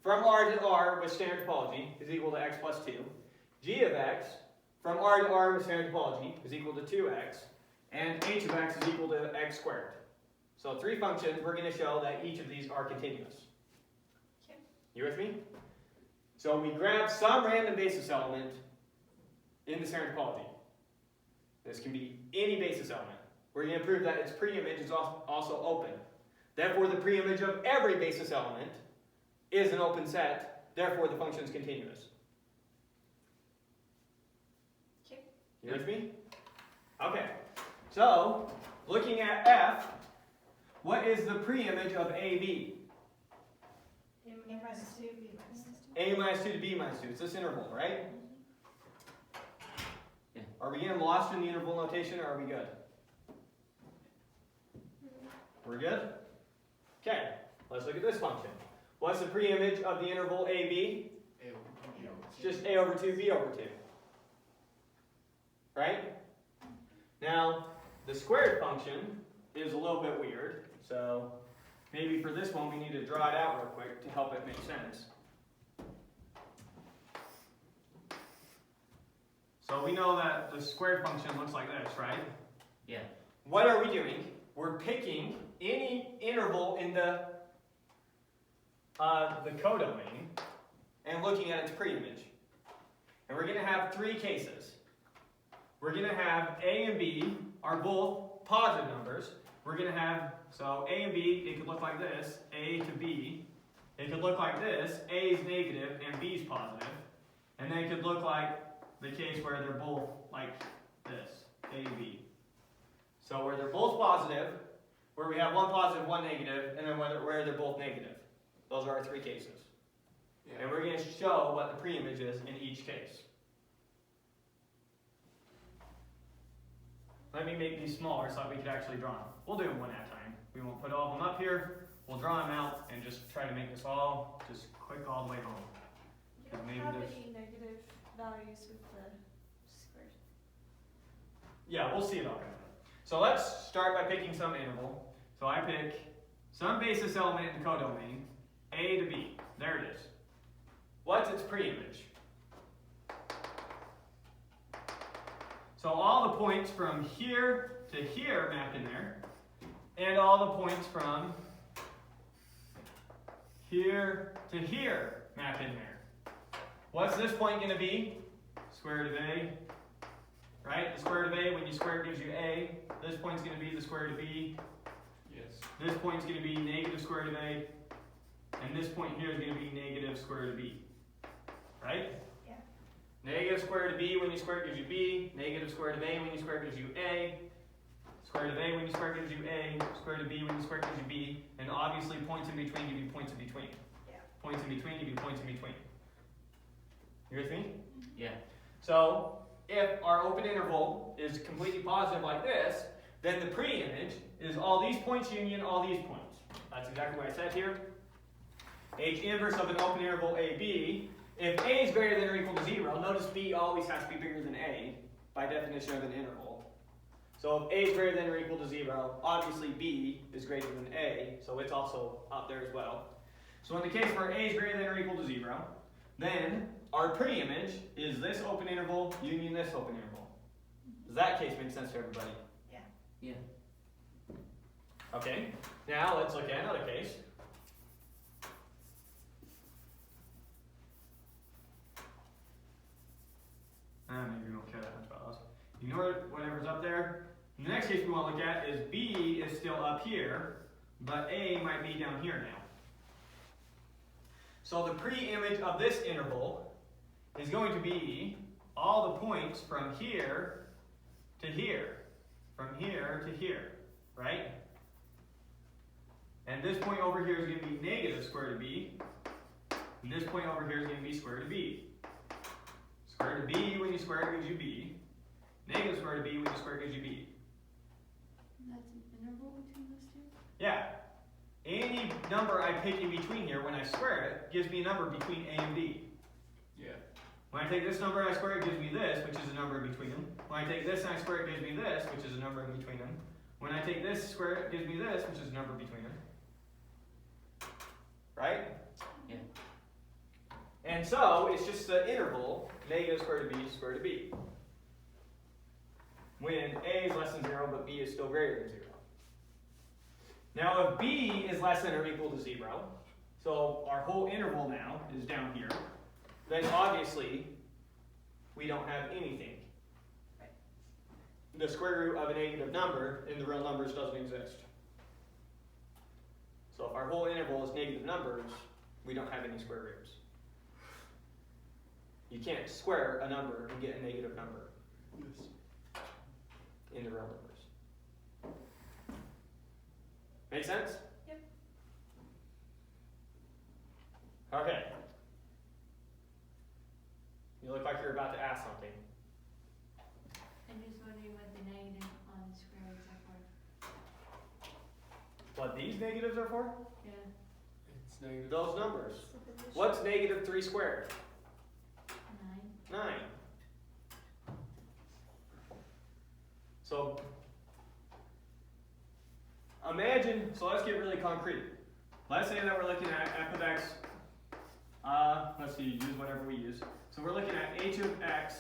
from R to R with standard topology is equal to x plus 2. G of x from R to R with standard topology is equal to 2x. And h of x is equal to x squared. So three functions, we're going to show that each of these are continuous. Okay. You with me? So we grab some random basis element in the standard topology. This can be any basis element. We're going to prove that its pre-image is also open. Therefore, the pre-image of every basis element is an open set. Therefore, the function is continuous. Okay. You with me? Okay. So, looking at f, what is the pre-image of AB? A minus 2, B minus 2. A minus 2 to B minus 2. It's this interval, right? Yeah. Are we getting lost in the interval notation, or are we good? We're good? Okay, let's look at this function. What's the pre-image of the interval AB? A over B over It's just A over 2, B over 2. Right? Now, the squared function is a little bit weird, so maybe for this one we need to draw it out real quick to help it make sense. So we know that the squared function looks like this, right? Yeah. What are we doing? We're picking any interval in the codomain and looking at its pre-image. And we're going to have three cases. We're going to have A and B are both positive numbers. We're going to have, so A and B, it could look like this, A to B. It could look like this, A is negative and B is positive. And then it could look like the case where they're both like this, A and B. So where they're both positive, where we have one positive, one negative, and then where they're both negative. Those are our three cases. Yeah. And we're going to show what the pre-image is in each case. Let me make these smaller so that we can actually draw them. We'll do them one at a time. We won't put all of them up here. We'll draw them out and just try to make this all just quick all the way home. You don't Maybe have there's- any negative values with the squared. Yeah, we'll see it all. So let's start by picking some interval. So I pick some basis element in the codomain, A to B. There it is. What's its pre-image? So all the points from here to here map in there, and all the points from here to here map in there. What's this point going to be? Square root of a. Right? The square root of a, when you square it, gives you a. This point's going to be the square root of b. Yes. This point's going to be negative square root of a. And this point here is going to be negative square root of b. Right? Yeah. Negative square root of b when you square it gives you b. Negative square root of a when you square it gives you a. Square root of a when you square it gives you a. Square root of b when you square it gives you b. And obviously points in between give you points in between. Yeah. Points in between give you points in between. You with me? Yeah. So, if our open interval is completely positive like this, then the pre-image is all these points union all these points. That's exactly what I said here. H inverse of an open interval AB. If A is greater than or equal to 0, notice B always has to be bigger than A by definition of an interval. So if A is greater than or equal to 0, obviously B is greater than A, so it's also up there as well. So in the case where A is greater than or equal to 0, then our pre-image is this open interval union this open interval. Does that case make sense to everybody? Yeah. Yeah. Okay, now let's look at another case. Maybe we don't care that much about those. Ignore whatever's up there. The next case we want to look at is B is still up here, but A might be down here now. So the pre-image of this interval is going to be all the points from here to here, from here to here, right? And this point over here is going to be negative square root of b, and this point over here is going to be square root of b. Square root of b when you square it gives you b, negative square root of b when you square it gives you b. That's an interval between those two? Yeah. Any number I pick in between here, when I square it, gives me a number between a and b. Yeah. When I take this number and I square it, gives me this, which is a number in between them. When I take this and I square it, gives me this, which is a number in between them. When I take this, square it, gives me this, which is a number between them. Right? Yeah. And so, it's just the interval, negative square root of b, square root of b. When a is less than 0, but b is still greater than 0. Now, if b is less than or equal to 0, so our whole interval now is down here, then obviously we don't have anything. The square root of a negative number in the real numbers doesn't exist. So if our whole interval is negative numbers, we don't have any square roots. You can't square a number and get a negative number in the real numbers. Make sense? Yep. Okay. You look like you're about to ask something. I'm just wondering what the negative on the square roots are for. What these negatives are for? Yeah. It's negative. Those numbers. Subdivision. What's negative 3 squared? 9. 9. So, imagine, so let's get really concrete. Let's say that we're looking at f of x, let's see, use whatever we use. So we're looking at h of x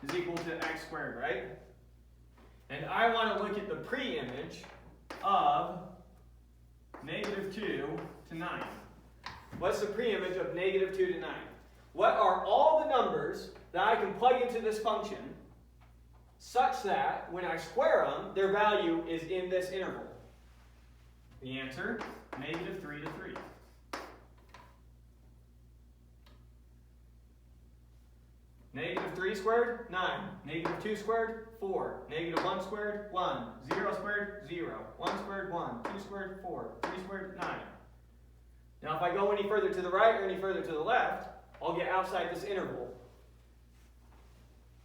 is equal to x squared, right? And I want to look at the pre-image of negative 2 to 9. What's the pre-image of negative 2 to 9? What are all the numbers that I can plug into this function such that when I square them, their value is in this interval? The answer, negative 3 to 3. Negative 3 squared, 9. Negative 2 squared, 4. Negative 1 squared, 1. 0 squared, 0. 1 squared, 1. 2 squared, 4. 3 squared, 9. Now if I go any further to the right or any further to the left, I'll get outside this interval.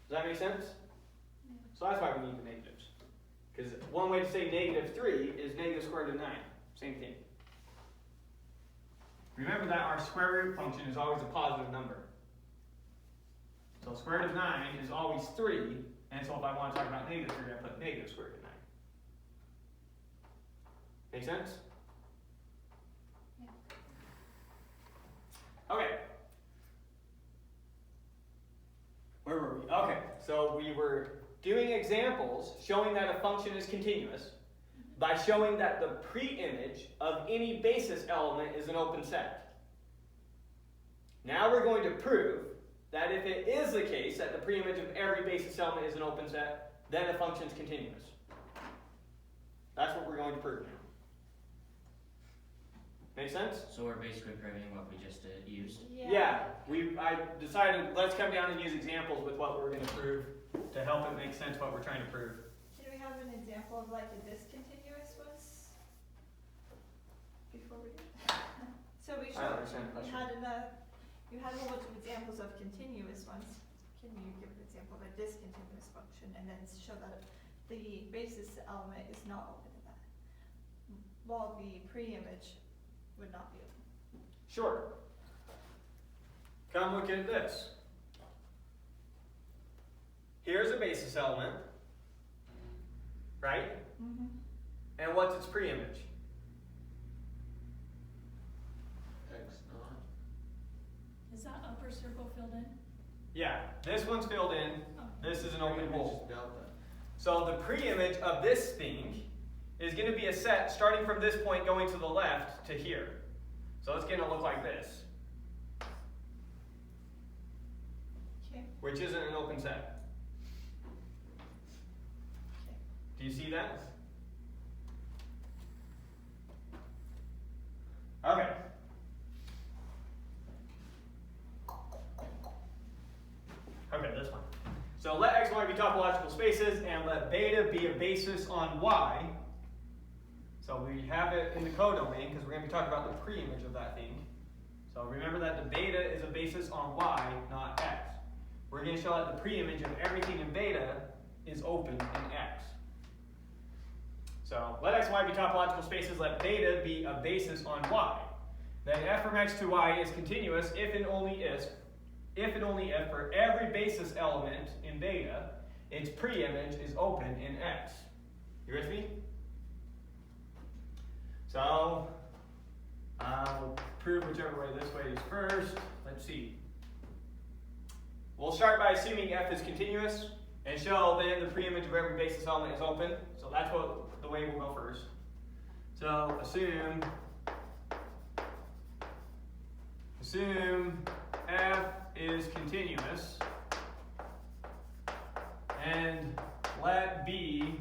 Does that make sense? Yeah. So that's why we need the negatives. Because one way to say negative 3 is negative square root of 9. Same thing. Remember that our square root function is always a positive number. So square root of 9 is always 3, and so if I want to talk about negative 3, I put negative square root of 9. Make sense? Yeah. Okay. Where were we? Okay, so we were doing examples showing that a function is continuous by showing that the pre-image of any basis element is an open set. Now we're going to prove that if it is the case that the preimage of every basis element is an open set, then the function is continuous. That's what we're going to prove now. Make sense? So we're basically proving what we just used. Yeah. I decided let's come down and use examples with what we're going to prove to help it make sense what we're trying to prove. Can we have an example of like a discontinuous ones? Before we do So we I don't showed, understand the you question. had a whole bunch of examples of continuous ones. Can you give an example of a discontinuous function and then show that the basis element is not open to that, while the preimage would not be open? Sure. Come look at this. Here's a basis element, right? Mm-hmm. And what's its preimage? X naught. Is that upper circle filled in? Yeah, this one's filled in. This is an open Preimage hole. is delta. So the preimage of this thing is going to be a set starting from this point going to the left to here. So it's going to look like this, Okay. which isn't an open set. Do you see that? Okay. Okay, this one. So let x and y be topological spaces, and let beta be a basis on y. So we have it in the codomain because we're going to be talking about the preimage of that thing. So remember that the beta is a basis on y, not x. We're going to show that the preimage of everything in beta is open in x. So let x and y be topological spaces, let beta be a basis on y. Then f from x to y is continuous if and only if for every basis element in beta, its preimage is open in x. You with me? So I'll prove whichever way this way is first. Let's see. We'll start by assuming f is continuous and show then the preimage of every basis element is open. So that's the way we'll go first. So assume f is continuous and let b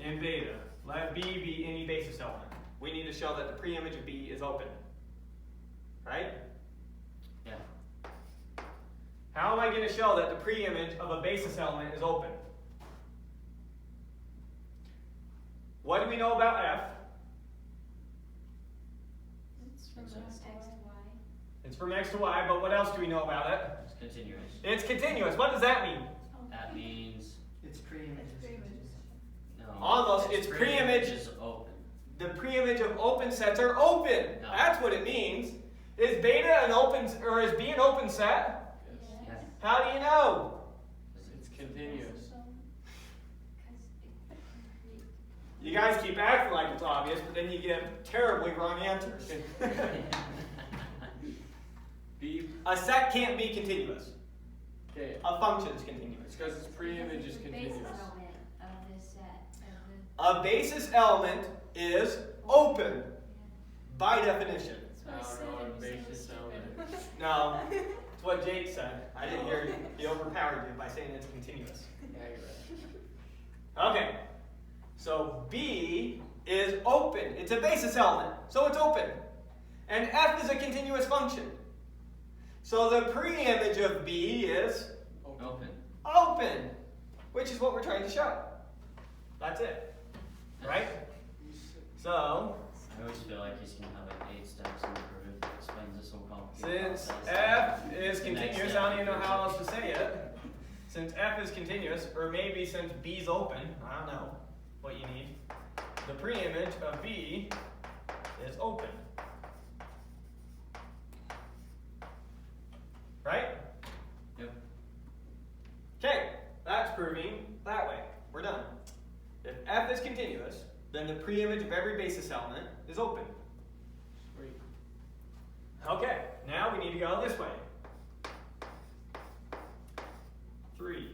in beta. Let b be any basis element. We need to show that the preimage of b is open. Right? Yeah. How am I going to show that the preimage of a basis element is open? What do we know about f? It's from X X to X Y. to Y. It's from x to y, but what else do we know about it? It's continuous. It's continuous. What does that mean? That means It's preimage. It's preimage. no. Almost. Its preimage is open. The preimage of open sets are open. No. That's what it means. Is beta an open, or is B an open set? Yes. Yes. How do you know? It's continuous. You guys keep acting like it's obvious, but then you get terribly wrong answers. B. A set can't be continuous. Okay. A function is continuous. It's because its preimage is The continuous. basis element of this set. A basis element is open by definition. That's what I said, No, and you said it was basis stupid. element. No, it's what Jake said. I didn't hear you. He overpowered you by saying it's continuous. Yeah, you're right. Okay, so B is open. It's a basis element, so it's open. And f is a continuous function. So the preimage of B is Open. open, which is what we're trying to show. That's it, right? So, I always feel like he's gonna have like 8 steps in the proof that explains this whole complicated since process. f is The next continuous, step I don't even know how is- else to say it. Since f is continuous, or maybe since B's open, I don't know what you need. The preimage of B is open. Right? Yep. Okay, that's proving that way. We're done. If f is continuous, then the preimage of every basis element is open. Sweet. Okay, now we need to go this way. 3.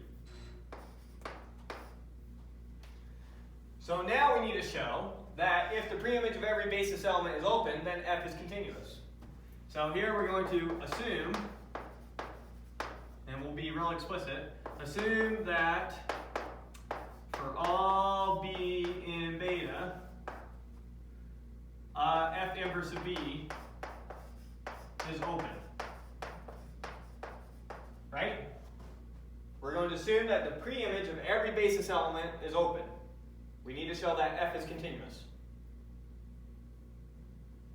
So now we need to show that if the preimage of every basis element is open, then f is continuous. So here we're going to assume real explicit, assume that for all b in beta, f inverse of b is open. Right? We're going to assume that the preimage of every basis element is open. We need to show that f is continuous.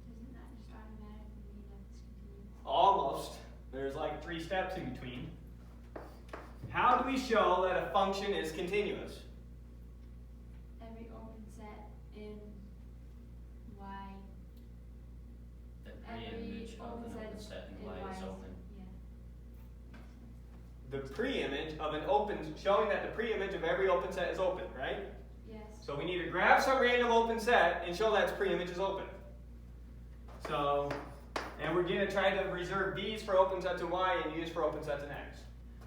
Doesn't that just automatically mean that it's continuous? Almost. There's like 3 steps in between. How do we show that a function is continuous? Every open set in Y. The Every preimage of open an open set set in in Y is Y. open. Yeah. The preimage of an open, showing that the preimage of every open set is open, right? Yes. So we need to grab some random open set and show that its preimage is open. So, and we're going to try to reserve V's for open sets in Y and U's for open sets in X.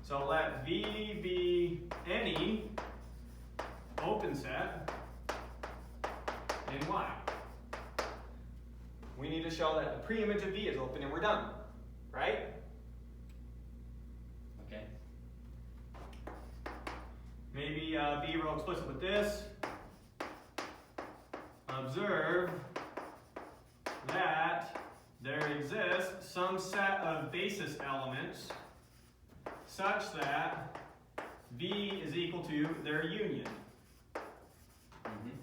So let V be any open set in Y. We need to show that the preimage of V is open and we're done, right? Okay. Maybe be real explicit with this. Observe that there exists some set of basis elements such that V is equal to their union. Mm-hmm.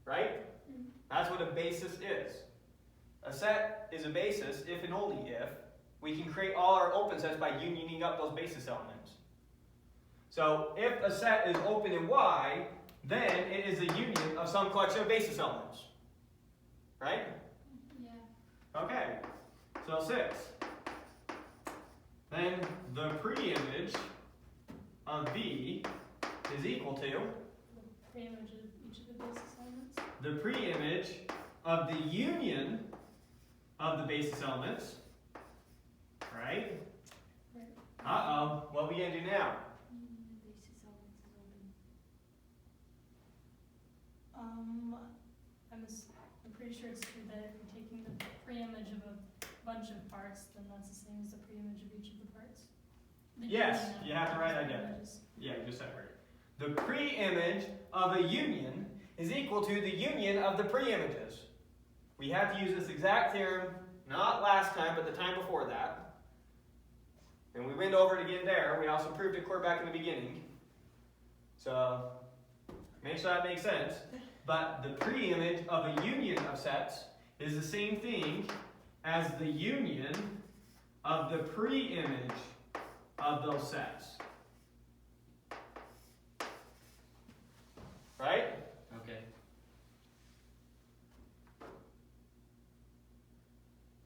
Right? That's what a basis is. A set is a basis if and only if we can create all our open sets by unioning up those basis elements. So if a set is open in Y, then it is a union of some collection of basis elements. Right? Yeah. Okay. So 6. Then the preimage of V is equal to The preimage of each of the basis elements. the preimage of the union of the basis elements. Right? Right. Uh-oh. What are we going to do now? Union of basis elements is open. I'm pretty sure it's true that if you're taking the preimage of a bunch of parts, then that's the same as the preimage of each of the parts. The Yes, union of you have to write that down. preimages. Yeah, just separate. The preimage of a union is equal to the union of the preimages. We have to use this exact theorem, not last time, but the time before that. And we went over it again there. We also proved it clear back in the beginning. So, make sure that makes sense. But the preimage of a union of sets is the same thing as the union of the preimage of those sets. Right? Okay.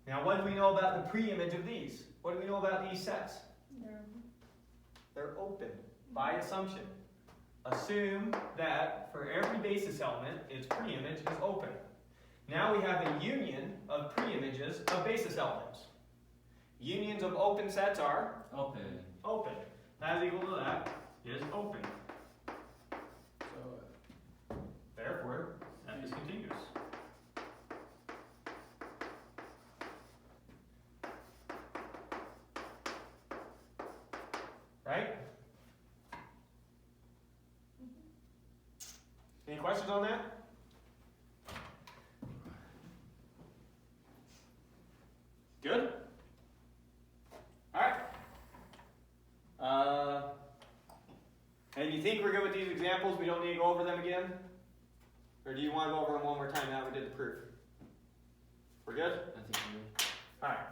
Now, what do we know about the preimage of these? What do we know about these sets? They're open by assumption. Assume that for every basis element, its preimage is open. Now we have a union of preimages of basis elements. Unions of open sets are Open. open. That is equal to that is open. So, Therefore, f is continuous. Right? Any questions on that? Good? Alright. And you think we're good with these examples? We don't need to go over them again? Or do you want to go over them one more time now we did the proof? We're good? I think we Alright.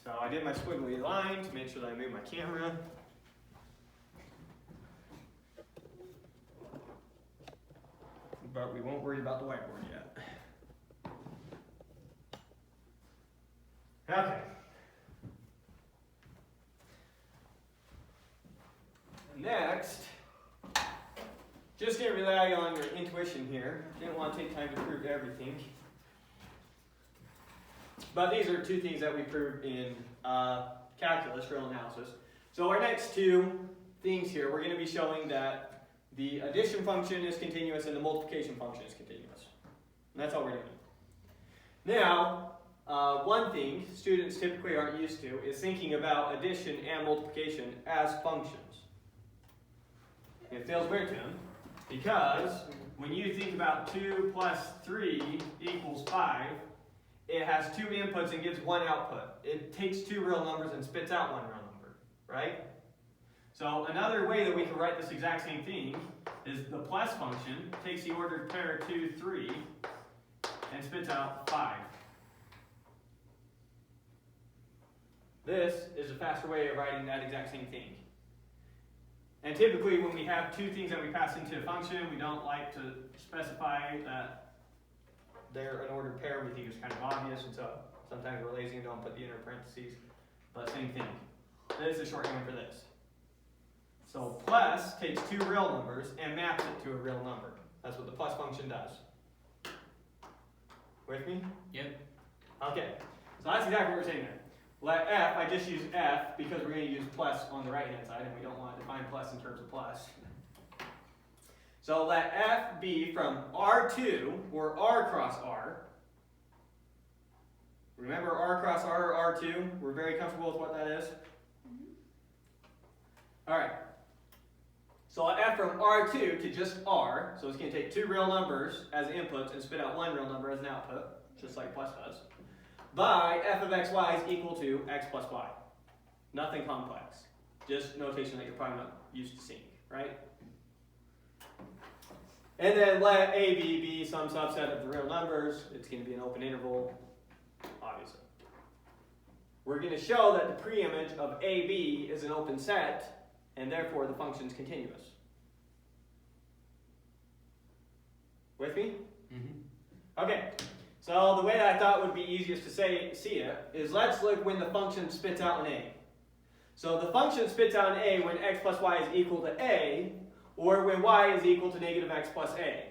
So I did my squiggly line to make sure that I move my camera. But we won't worry about the whiteboard yet. Okay. Next, just going to rely on your intuition here. Didn't want to take time to prove everything. But these are 2 things that we proved in calculus, real analysis. So our next 2 things here, we're going to be showing that the addition function is continuous and the multiplication function is continuous. And that's all we're doing. Now, one thing students typically aren't used to is thinking about addition and multiplication as functions. It feels weird to them because when you think about 2 plus 3 equals 5, it has 2 inputs and gives 1 output. It takes 2 real numbers and spits out 1 real number, right? So another way that we can write this exact same thing is the plus function takes the ordered pair 2, 3, and spits out 5. This is a faster way of writing that exact same thing. And typically when we have 2 things that we pass into a function, we don't like to specify that they're an ordered pair. We think it's kind of obvious, and so sometimes we're lazy and don't put the inner parentheses. But same thing. This is shorthand for this. So plus takes 2 real numbers and maps it to a real number. That's what the plus function does. With me? Yep. Okay. So that's exactly what we're saying there. Let f, I just use f because we're going to use plus on the right hand side and we don't want to define plus in terms of plus. So let f be from R2, or R cross R. Remember R cross R or R2? We're very comfortable with what that is? Alright. So let f from R2 to just R, so it's going to take 2 real numbers as inputs and spit out 1 real number as an output, just like plus does, by f of xy is equal to x plus y. Nothing complex. Just notation that you're probably not used to seeing, right? And then let AB be some subset of the real numbers. It's going to be an open interval, obviously. We're going to show that the preimage of AB is an open set, and therefore the function is continuous. With me? Mm-hmm. Okay. So the way that I thought would be easiest to see it is let's look when the function spits out an A. So the function spits out an A when x plus y is equal to A, or when y is equal to negative x plus A.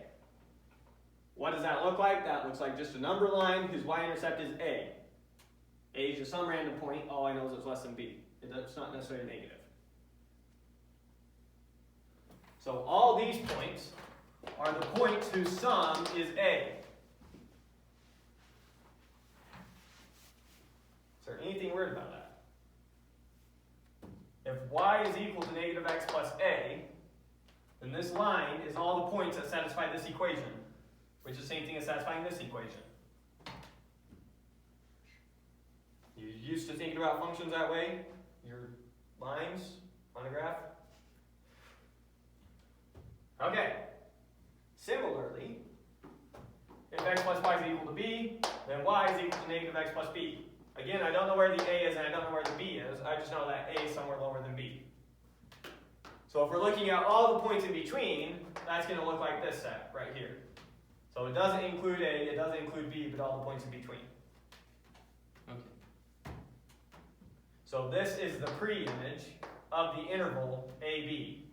What does that look like? That looks like just a number line whose y-intercept is A. A is just some random point. All I know is it's less than B. It's not necessarily negative. So all these points are the points whose sum is A. Is there anything weird about that? If y is equal to negative x plus A, then this line is all the points that satisfy this equation, which is the same thing as satisfying this equation. You're used to thinking about functions that way? Your lines on a graph? Okay. Similarly, if x plus y is equal to b, then y is equal to negative x plus b. Again, I don't know where the a is and I don't know where the b is. I just know that a is somewhere lower than b. So if we're looking at all the points in between, that's going to look like this set right here. So it doesn't include a, it doesn't include b, but all the points in between. Okay. So this is the preimage of the interval AB.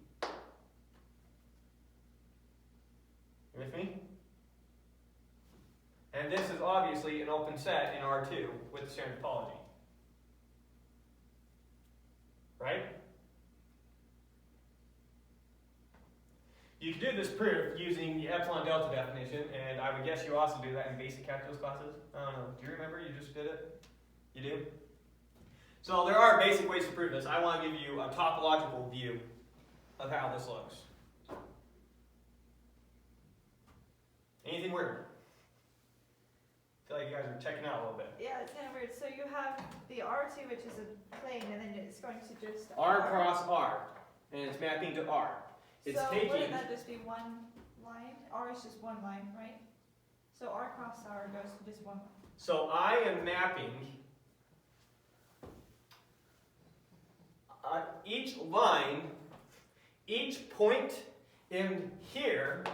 You with me? And this is obviously an open set in R2 with the standard topology. Right? You can do this proof using the epsilon delta definition, and I would guess you also do that in basic calculus classes. I don't know. Do you remember? You just did it? You do? So there are basic ways to prove this. I want to give you a topological view of how this looks. Anything weird? I feel like you guys are checking out a little bit. Yeah, it's kind of weird. So you have the R2, which is a plane, and then it's going to just R cross R, and it's mapping to R. It's so taking. wouldn't that just be one line? R is just one line, right? So R cross R goes to just one line. So I am mapping each line, each point in here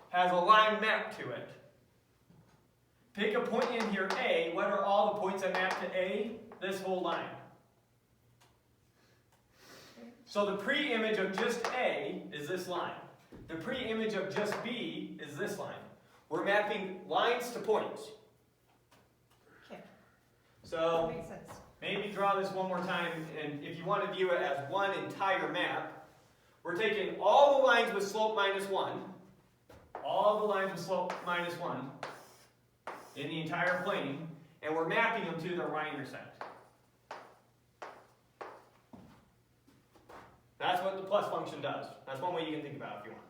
has a line mapped to it. Pick a point in here, A. What are all the points that map to A? This whole line. So the pre-image of just A is this line. The pre-image of just B is this line. We're mapping lines to points. Okay. So That makes sense. maybe draw this one more time, and if you want to view it as one entire map, we're taking all the lines with slope minus 1, all the lines with slope minus 1 in the entire plane, and we're mapping them to their y-intercept. That's what the plus function does. That's one way you can think about it if you want.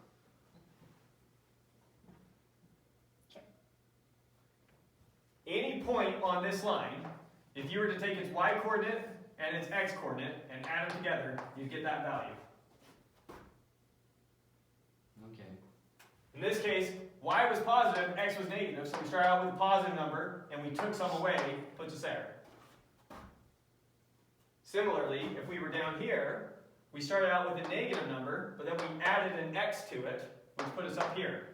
Any point on this line, if you were to take its y-coordinate and its x-coordinate and add them together, you'd get that value. Okay. In this case, y was positive, x was negative, so we started out with a positive number, and we took some away, puts us there. Similarly, if we were down here, we started out with a negative number, but then we added an x to it, which put us up here.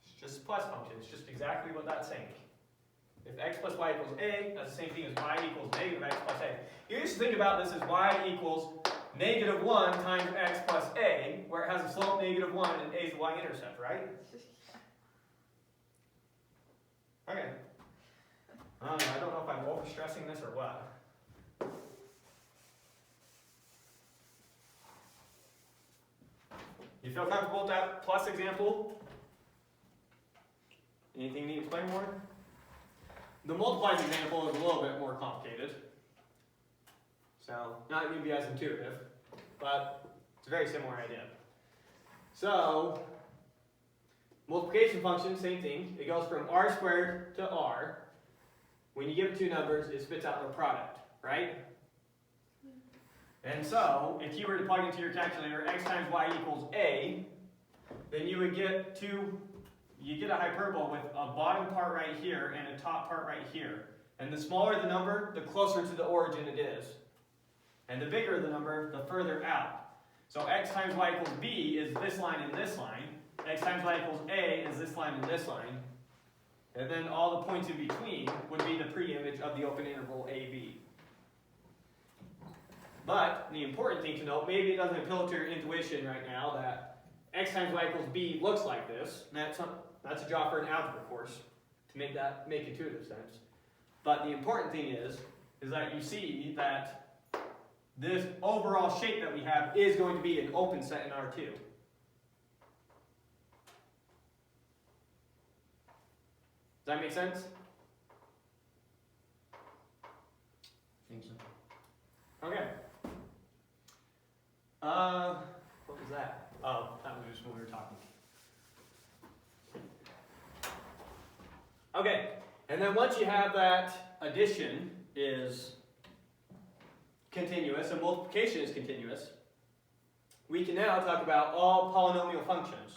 It's just a plus function. It's just exactly what that's saying. If x plus y equals a, that's the same thing as y equals negative x plus a. You used to think about this as y equals negative 1 times x plus a, where it has a slope negative 1 and a is the y-intercept, right? Okay. I don't know if I'm overstressing this or what. You feel comfortable with that plus example? Anything need to explain more? The multiplies example is a little bit more complicated. So, not going to be as intuitive, but it's a very similar idea. So, multiplication function, same thing. It goes from r squared to r. When you give it two numbers, it spits out the product, right? And so, if you were to plug into your calculator x times y equals a, then you would get you get a hyperbola with a bottom part right here and a top part right here. And the smaller the number, the closer to the origin it is. And the bigger the number, the further out. So x times y equals b is this line and this line. X times y equals a is this line and this line. And then all the points in between would be the pre-image of the open interval AB. But the important thing to note, maybe it doesn't appeal to your intuition right now that x times y equals b looks like this. That's a job for an algebra course to make that make intuitive sense. But the important thing is that you see that this overall shape that we have is going to be an open set in R2. Does that make sense? I think so. Okay. What was that? Oh, that was just when we were talking. Okay, and then once you have that addition is continuous and multiplication is continuous, we can now talk about all polynomial functions.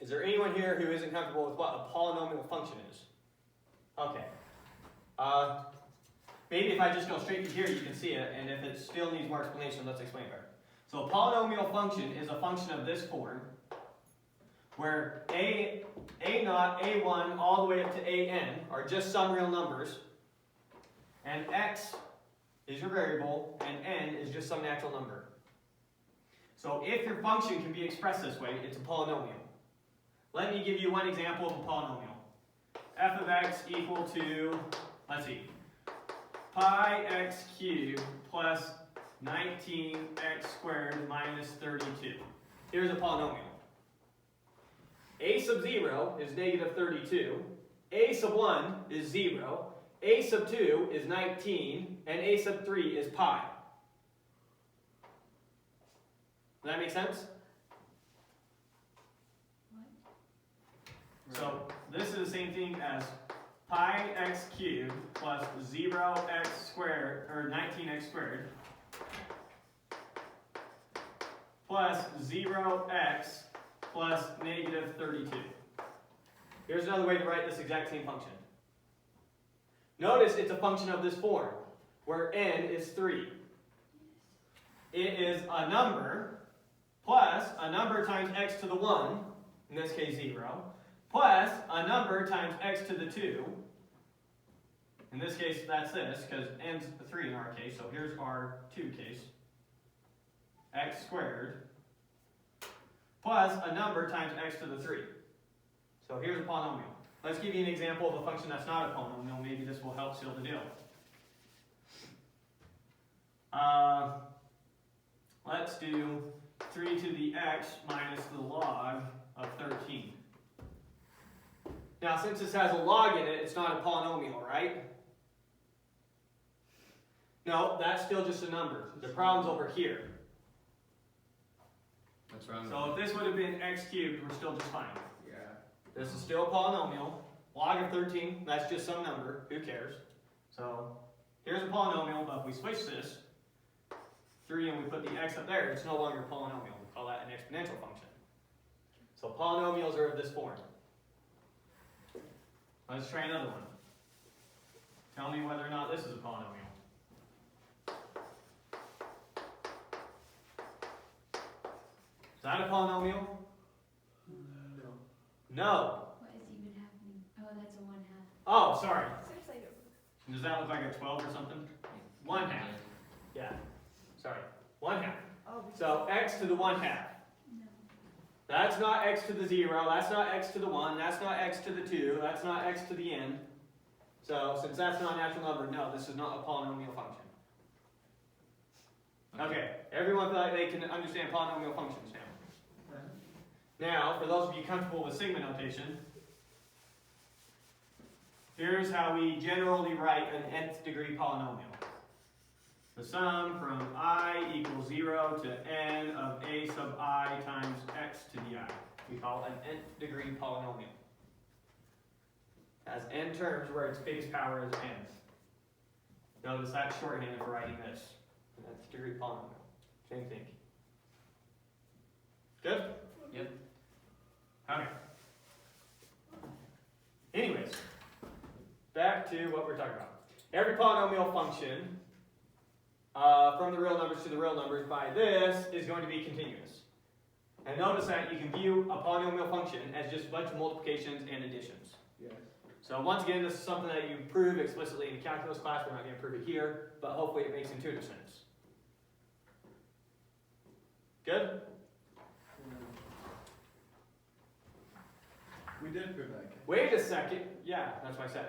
Is there anyone here who isn't comfortable with what a polynomial function is? Okay. Maybe if I just go straight to here, you can see it, and if it still needs more explanation, let's explain better. So a polynomial function is a function of this form, where a naught, a1, all the way up to an are just some real numbers, and x is your variable, and n is just some natural number. So if your function can be expressed this way, it's a polynomial. Let me give you one example of a polynomial. F of x equal to, let's see, pi x cubed plus 19x squared minus 32. Here's a polynomial. A sub 0 is negative 32, a sub 1 is 0, a sub 2 is 19, and a sub 3 is pi. Does that make sense? What? So this is the same thing as pi x cubed plus 0x squared, or 19x squared, plus 0x plus negative 32. Here's another way to write this exact same function. Notice it's a function of this form, where n is 3. It is a number plus a number times x to the 1, in this case 0, plus a number times x to the 2, in this case that's this, because n's 3 in our case, so here's our 2 case, x squared, plus a number times x to the 3. So here's a polynomial. Let's give you an example of a function that's not a polynomial. Maybe this will help seal the deal. Let's do 3 to the x minus the log of 13. Now, since this has a log in it, it's not a polynomial, right? No, that's still just a number. The problem's over here. What's wrong So if this would have been x cubed, we're still just fine. Yeah. This is still a polynomial. Log of 13, that's just some number. Who cares? So here's a polynomial, but if we switch this 3 and we put the x up there, it's no longer a polynomial. We call that an exponential function. So polynomials are of this form. Let's try another one. Tell me whether or not this is a polynomial. Is that a polynomial? No. No. What is even happening? Oh, that's a 1/2. Oh, sorry. Seems like a Does that look like a 12 or something? 1/2. Yeah. Sorry. 1/2. oh, So x to the 1/2. No. That's not x to the 0. That's not x to the 1. That's not x to the 2. That's not x to the n. So since that's not a natural number, no, this is not a polynomial function. Okay. Everyone feel like they can understand polynomial functions now. Now, for those of you comfortable with sigma notation, here's how we generally write an nth degree polynomial. The sum from I equals 0 to n of a sub I times x to the I. We call an nth degree polynomial. It has n terms where its base power is n. Notice that's shorthand for writing this. An nth degree polynomial. Same thing. Good? Yep. Okay. Anyways, back to what we're talking about. Every polynomial function, from the real numbers to the real numbers by this, is going to be continuous. And notice that you can view a polynomial function as just a bunch of multiplications and additions. Yes. So once again, this is something that you prove explicitly in calculus class. We're not going to prove it here, but hopefully it makes intuitive sense. Good? We did prove that. Wait a second. Yeah, that's what I said.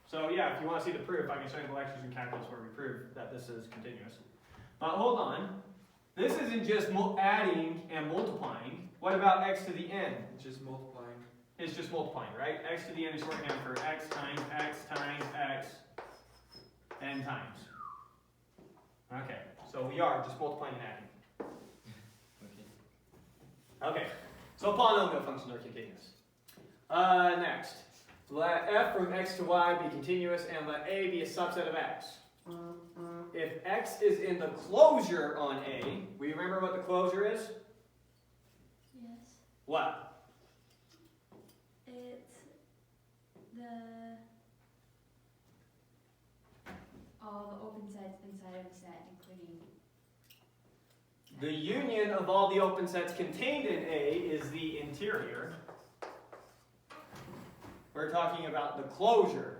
So yeah, if you want to see the proof, I can show you the lectures in calculus where we prove that this is continuous. But hold on. This isn't just adding and multiplying. What about x to the n? It's just multiplying. It's just multiplying, right? X to the n is shorthand for x times x times x n times. Okay, so we are just multiplying and adding. Okay. Okay, so polynomial functions are continuous. Next, let f from x to y be continuous and let a be a subset of x. If x is in the closure on a, we remember what the closure is? Yes. What? It's all the open sets inside of a set, including The union of all the open sets contained in A is the interior. We're talking about the closure.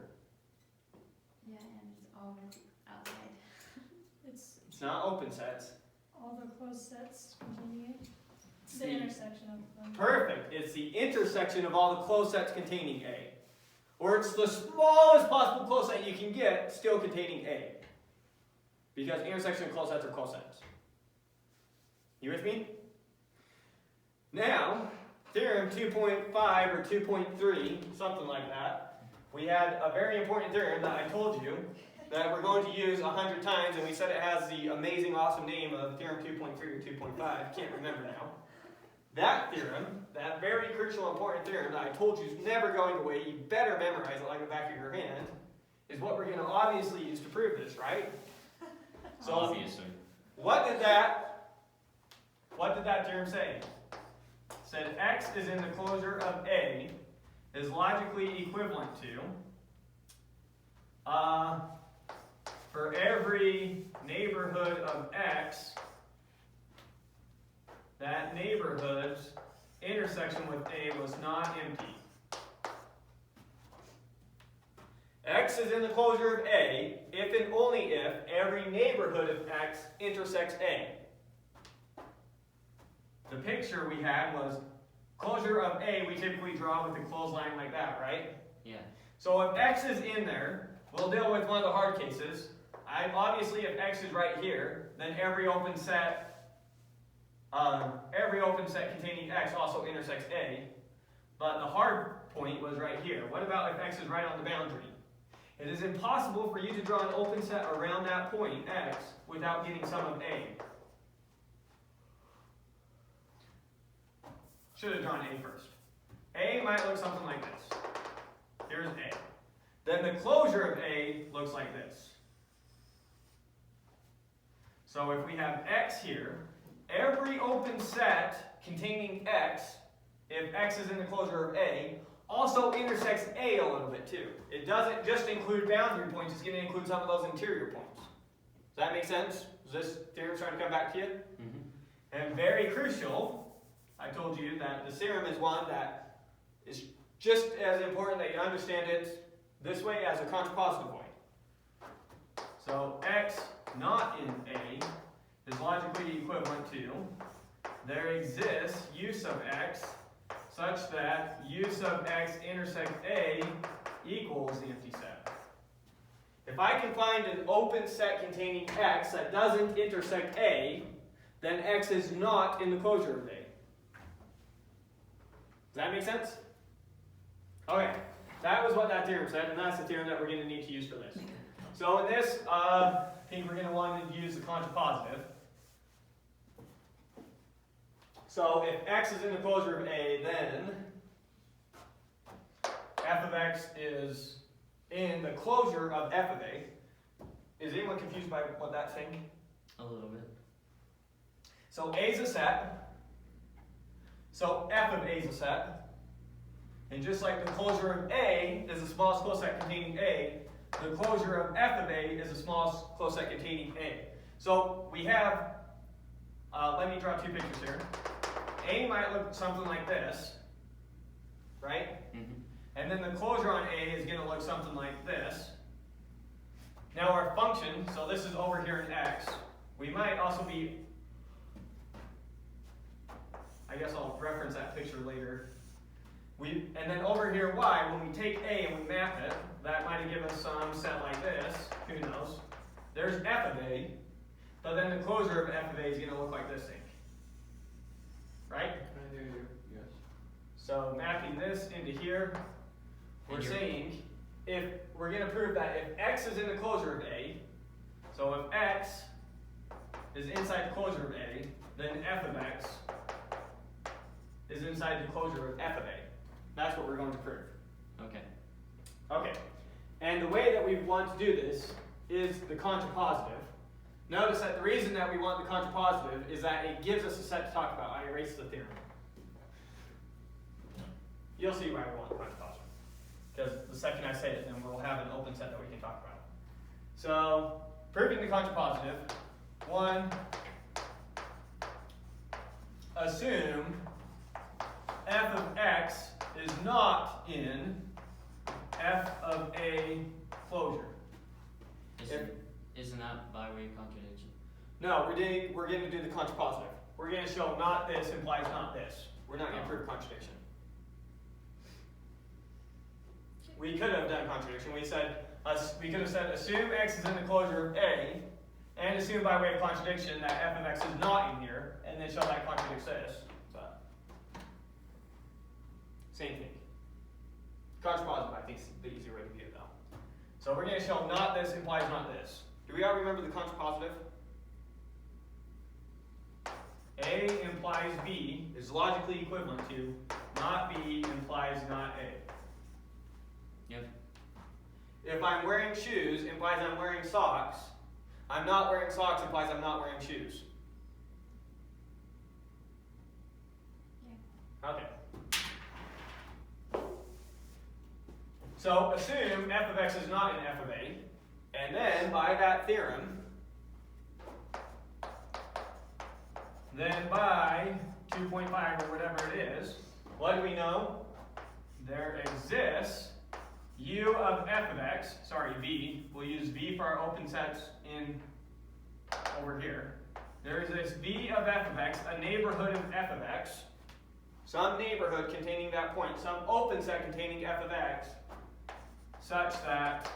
yeah, and it's all outside. It's not open sets. All the closed sets containing it. It's The intersection of them. Perfect. It's the intersection of all the closed sets containing A. Or it's the smallest possible closed set you can get, still containing A. Because intersection of closed sets are closed sets. You with me? Now, theorem 2.5 or 2.3, something like that, we had a very important theorem that I told you that we're going to use 100 times, and we said it has the amazing, awesome name of theorem 2.3 or 2.5, can't remember now. That theorem, that very crucial, important theorem that I told you is never going away, you better memorize it like the back of your hand, is what we're going to obviously use to prove this, right? So, Obviously. what did that theorem say? It said x is in the closure of A is logically equivalent to, for every neighborhood of x, that neighborhood's intersection with A was not empty. X is in the closure of A if and only if every neighborhood of X intersects A. The picture we had was closure of A, we typically draw with a closed line like that, right? Yeah. So if X is in there, we'll deal with one of the hard cases. Obviously, if X is right here, then every open set every open set containing x also intersects A, but the hard point was right here. What about if x is right on the boundary? It is impossible for you to draw an open set around that point, x, without getting some of A. Should have drawn A first. A might look something like this. Here's A. Then the closure of A looks like this. So if we have x here, every open set containing x, if x is in the closure of A, also intersects A a little bit too. It doesn't just include boundary points, it's going to include some of those interior points. Does that make sense? Is this theorem starting to come back to you? Mm-hmm. And very crucial, I told you that the theorem is one that is just as important that you understand it this way as a contrapositive way. So x not in A is logically equivalent to there exists u sub x such that u sub x intersect A equals the empty set. If I can find an open set containing x that doesn't intersect A, then x is not in the closure of A. Does that make sense? Okay, that was what that theorem said, and that's the theorem that we're going to need to use for this. So in this, I think we're going to want to use the contrapositive. So if x is in the closure of A, then f of x is in the closure of f of A. Is anyone confused by what that's saying? A little bit. So A is a set. So f of A is a set. And just like the closure of A is the smallest closed set containing A, the closure of f of A is the smallest closed set containing A. So we have, let me draw two pictures here. A might look something like this, right? Mm-hmm. And then the closure on A is going to look something like this. Now our function, so this is over here in x, we might also be, I guess I'll reference that picture later. And then over here y, when we take A and we map it, that might give us some set like this, who knows. There's f of A, but then the closure of f of A is going to look like this thing. Right? Can I hear you? Yes. So mapping this into here, we're saying if we're going to prove that if x is in the closure of A, so if x is inside the closure of A, then f of x is inside the closure of f of A. That's what we're going to prove. Okay. Okay. And the way that we want to do this is the contrapositive. Notice that the reason that we want the contrapositive is that it gives us a set to talk about. I erased the theorem. You'll see why we want the contrapositive. Because the second I say it, then we'll have an open set that we can talk about. So, proving the contrapositive. One, assume f of x is not in f of A closure. Isn't that by way of contradiction? No, we're going to do the contrapositive. We're going to show not this implies not this. We're not going to prove contradiction. We could have done contradiction. We could have said assume x is in the closure of A, and assume by way of contradiction that f of x is not in here, and then show that contradicts this. But same thing. Contrapositive, I think, is the easier way to view it, though. So we're going to show not this implies not this. Do we all remember the contrapositive? A implies B is logically equivalent to not B implies not A. Yep. If I'm wearing shoes implies I'm wearing socks. I'm not wearing socks implies I'm not wearing shoes. Yeah. Okay. So assume f of x is not in f of A, and then by that theorem, then by 2.5 or whatever it is, what do we know? There exists u of f of x, sorry, v. We'll use v for our open sets in over here. There is this v of f of x, a neighborhood of f of x, some neighborhood containing that point, some open set containing f of x, such that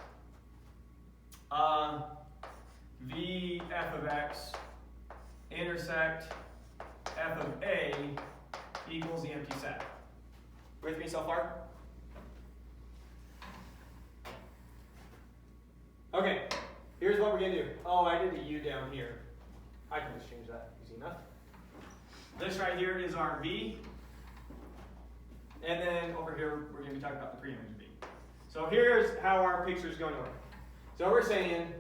v f of x intersect f of a equals the empty set. With me so far? Okay, here's what we're going to do. Oh, I did a u down here. I can just change that easy enough. This right here is our v. And then over here, we're going to be talking about the preimage v. So here's how our picture is going to work. So we're saying,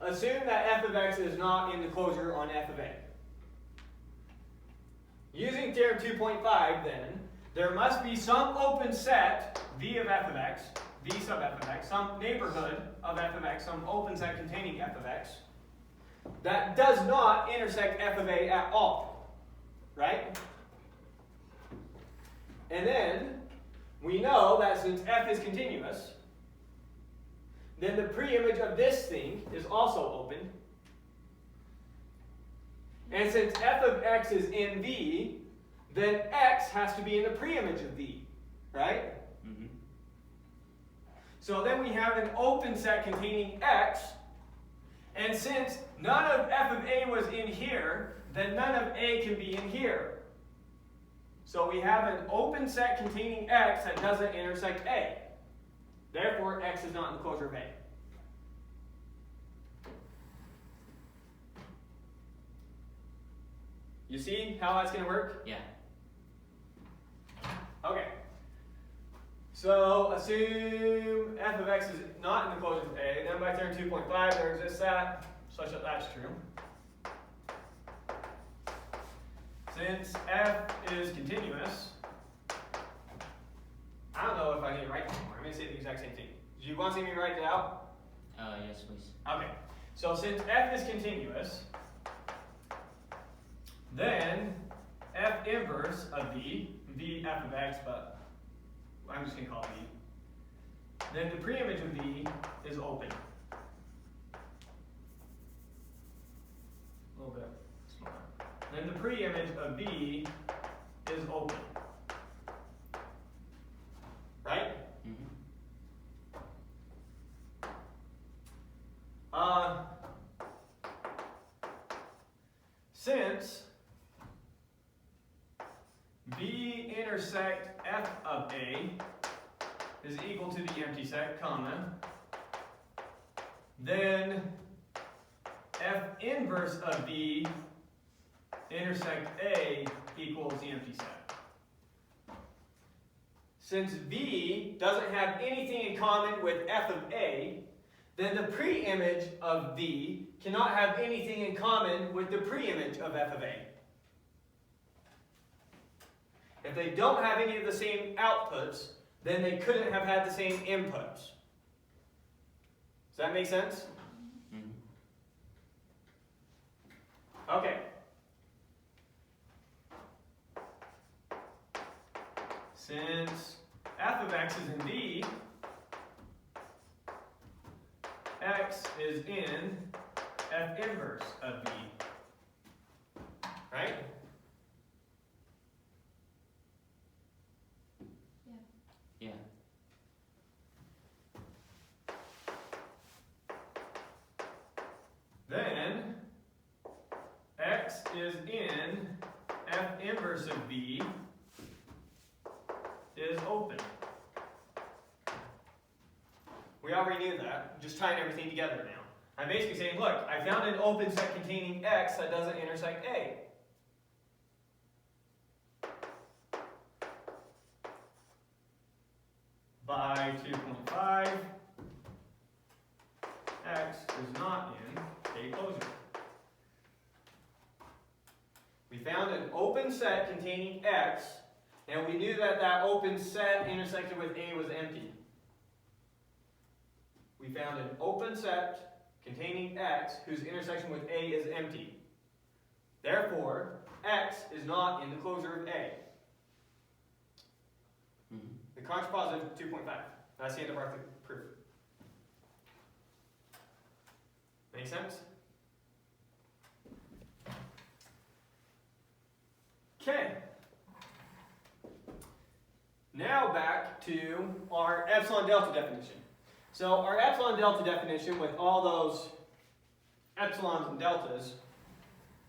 assume that f of x is not in the closure on f of a. Using theorem 2.5 then, there must be some open set, v of f of x, v sub f of x, some neighborhood of f of x, some open set containing f of x, that does not intersect f of a at all. Right? And then, we know that since f is continuous, then the preimage of this thing is also open. And since f of x is in v, then x has to be in the preimage of v, right? Mm-hmm. So then we have an open set containing x, and since none of f of a was in here, then none of a can be in here. So we have an open set containing x that doesn't intersect a. Therefore, x is not in the closure of a. You see how that's going to work? Yeah. Okay. So assume f of x is not in the closure of a. Then by theorem 2.5, there exists that, such that that's true. Since f is continuous, I don't know if I need to write this anymore. I'm going to say the exact same thing. Do you want to see me write it out? Yes, please. Okay. So since f is continuous, then f inverse of v f of x, but I'm just going to call it v, then the preimage of v is open. A little bit smaller. Then the preimage of v is open. Right? Mm-hmm. Since v intersect f of a is equal to the empty set, comma, then f inverse of v intersect a equals the empty set. Since v doesn't have anything in common with f of a, then the preimage of v cannot have anything in common with the preimage of f of a. If they don't have any of the same outputs, then they couldn't have had the same inputs. Does that make sense? Mm-hmm. Okay. Since f of x is in v, x is in f inverse of v. Right? Yeah. Then x is in f inverse of v is open. We already knew that. I'm just tying everything together now. I'm basically saying, look, I found an open set containing x that doesn't intersect a. By 2.5, x is not in a closure. We found an open set containing x, and we knew that that open set intersected with a was empty. We found an open set containing x whose intersection with a is empty. Therefore, x is not in the closure of a. Mm-hmm. The contrapositive 2.5. That's the end of our proof. Make sense? Okay. Now back to our epsilon delta definition. So our epsilon delta definition with all those epsilons and deltas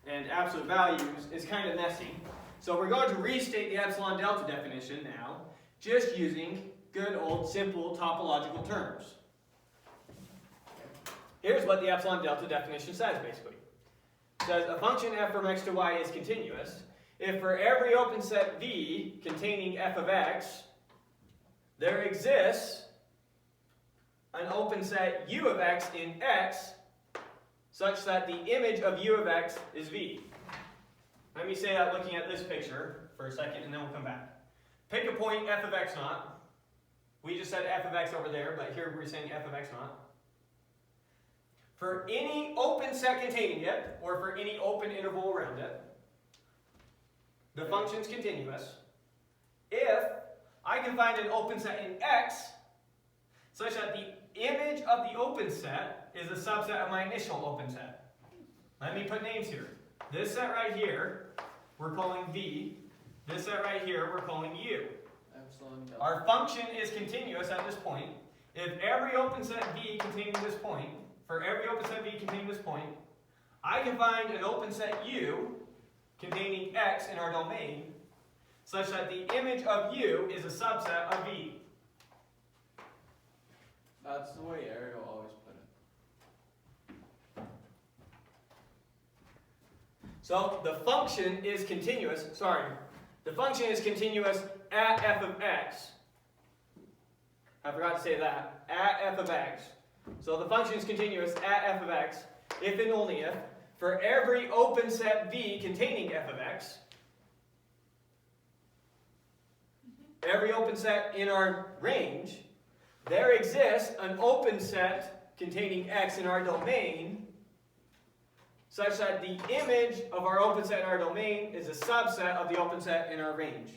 and absolute values is kind of messy. So we're going to restate the epsilon delta definition now, just using good old simple topological terms. Here's what the epsilon delta definition says, basically. It says a function f from x to y is continuous if for every open set V containing f of x, there exists an open set u of x in x such that the image of u of x is V. Let me say that looking at this picture for a second and then we'll come back. Pick a point f of x naught. We just said f of x over there, but here we're saying f of x naught. For any open set containing it, or for any open interval around it, the function's continuous if I can find an open set in x such that the image of the open set is a subset of my initial open set. Let me put names here. This set right here, we're calling V. This set right here, we're calling U. Epsilon delta. Our function is continuous at this point. If every open set V containing this point, for every open set V containing this point, I can find an open set U containing x in our domain such that the image of U is a subset of V. That's the way Ariel always put it. So the function is continuous, the function is continuous at f of x. I forgot to say that, at f of x. So the function is continuous at f of x if and only if for every open set V containing f of x, every open set in our range, there exists an open set containing x in our domain such that the image of our open set in our domain is a subset of the open set in our range.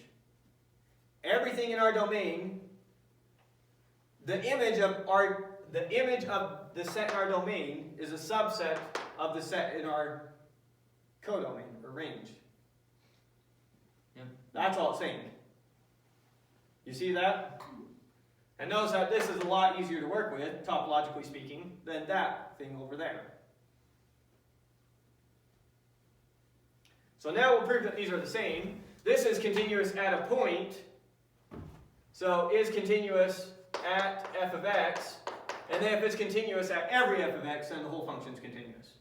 Everything in our domain, the image of the set in our domain is a subset of the set in our codomain or range. Yep. That's all it's saying. You see that? And notice that this is a lot easier to work with, topologically speaking, than that thing over there. So now we'll prove that these are the same. This is continuous at a point. So is continuous at f of x. And then if it's continuous at every f of x, then the whole function is continuous.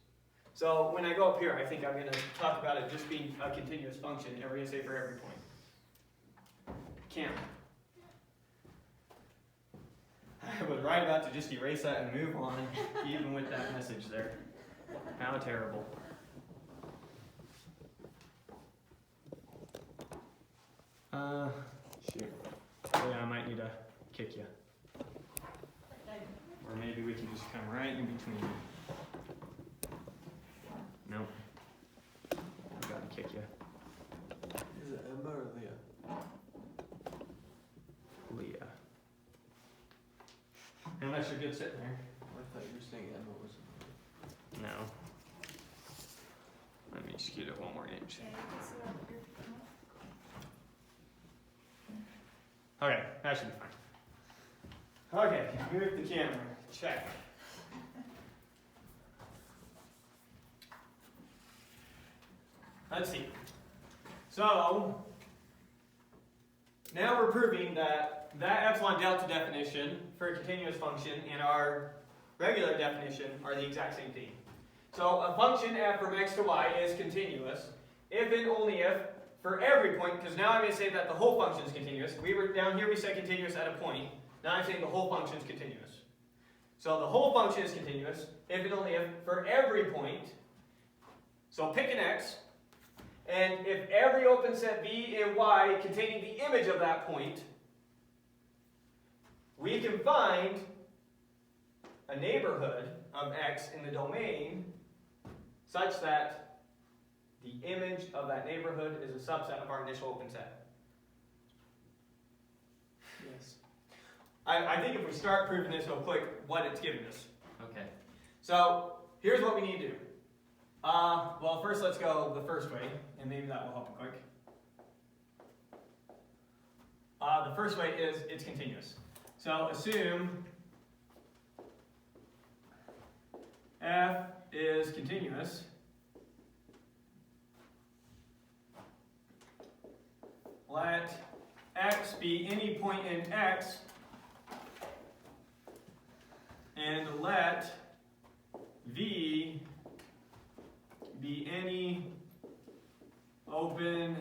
So when I go up here, I think I'm going to talk about it just being a continuous function, and we're going to say for every point. Can't. I was right about to just erase that and move on, even with that message there. How terrible. Shoot. Yeah, I might need to kick you. Or maybe we can just come right in between. Nope. I've got to kick you. Is it Emma or Leah? Leah. Unless you're good sitting there. I thought you were saying Emma was. No. Let me scoot it one more inch. Yeah, you can see that here. Okay, that should be fine. Okay, move the camera. Check. Let's see. So, now we're proving that epsilon delta definition for a continuous function and our regular definition are the exact same thing. So a function f from x to y is continuous if and only if for every point, because now I'm going to say that the whole function is continuous. We were down here, we said continuous at a point. Now I'm saying the whole function is continuous. So the whole function is continuous if and only if for every point. So pick an x, and if every open set V and Y containing the image of that point, we can find a neighborhood of x in the domain such that the image of that neighborhood is a subset of our initial open set. Yes. I think if we start proving this real quick, what it's giving us. Okay. So here's what we need to do. Well, first let's go the first way, and maybe that will help you quick. The first way is it's continuous. So assume f is continuous be any point in X, and let V be any open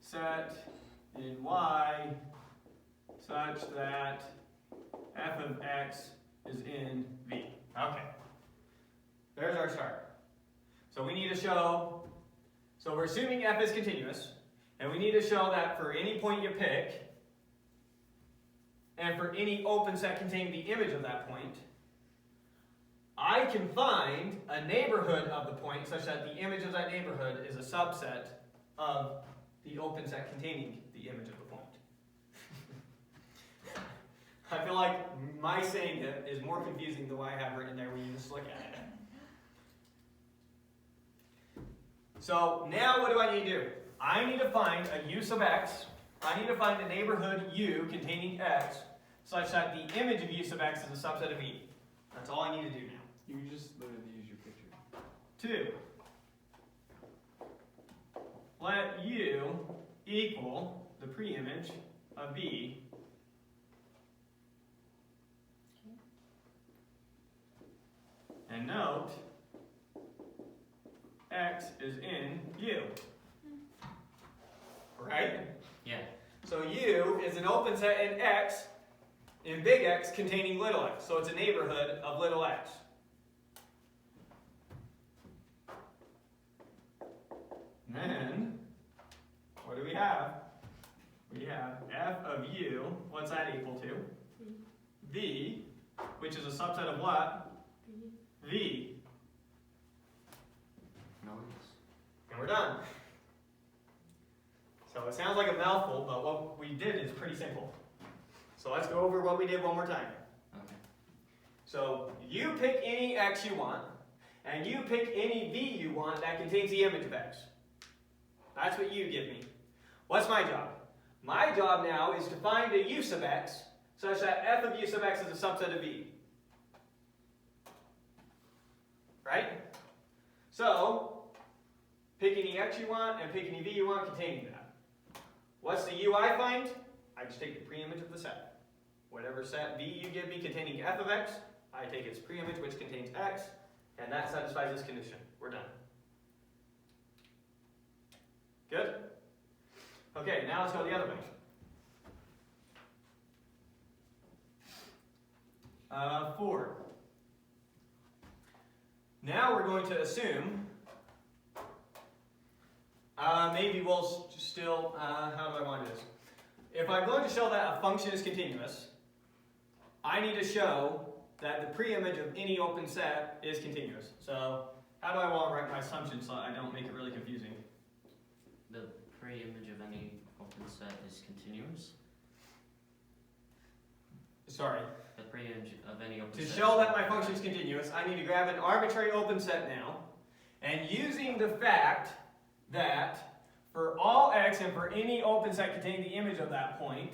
set in Y such that f of X is in V. Okay. There's our start. So we need to show, so we're assuming f is continuous, and we need to show that for any point you pick, and for any open set containing the image of that point, I can find a neighborhood of the point such that the image of that neighborhood is a subset of the open set containing the image of the point. I feel like my saying it is more confusing than what I have written there when you just look at it. So now what do I need to do? I need to find a u sub x. I need to find a neighborhood u containing x such that the image of u sub x is a subset of e. That's all I need to do now. You just literally use your picture. 2. Let u equal the preimage of v. And note, x is in u. Right? Yeah. So u is an open set in x, in big X containing little x. So it's a neighborhood of little x. Then, what do we have? We have f of u, what's that equal to? V, which is a subset of what? V. Nice. And we're done. So it sounds like a mouthful, but what we did is pretty simple. So let's go over what we did one more time. Okay. So you pick any x you want, and you pick any v you want that contains the image of x. That's what you give me. What's my job? My job now is to find a u sub x such that f of u sub x is a subset of v. Right? So, pick any x you want and pick any v you want containing that. What's the u I find? I just take the preimage of the set. Whatever set v you give me containing f of x, I take its preimage which contains x, and that satisfies this condition. We're done. Good? Okay, now let's go the other way. 4. Now we're going to assume, maybe we'll still, how do I want to do this? If I'm going to show that a function is continuous, I need to show that the preimage of any open set is continuous. So how do I want to write my assumption so I don't make it really confusing? The preimage of any open set is continuous. Sorry. The preimage of any open To set. show that my function is continuous, I need to grab an arbitrary open set now, and using the fact that for all x and for any open set containing the image of that point,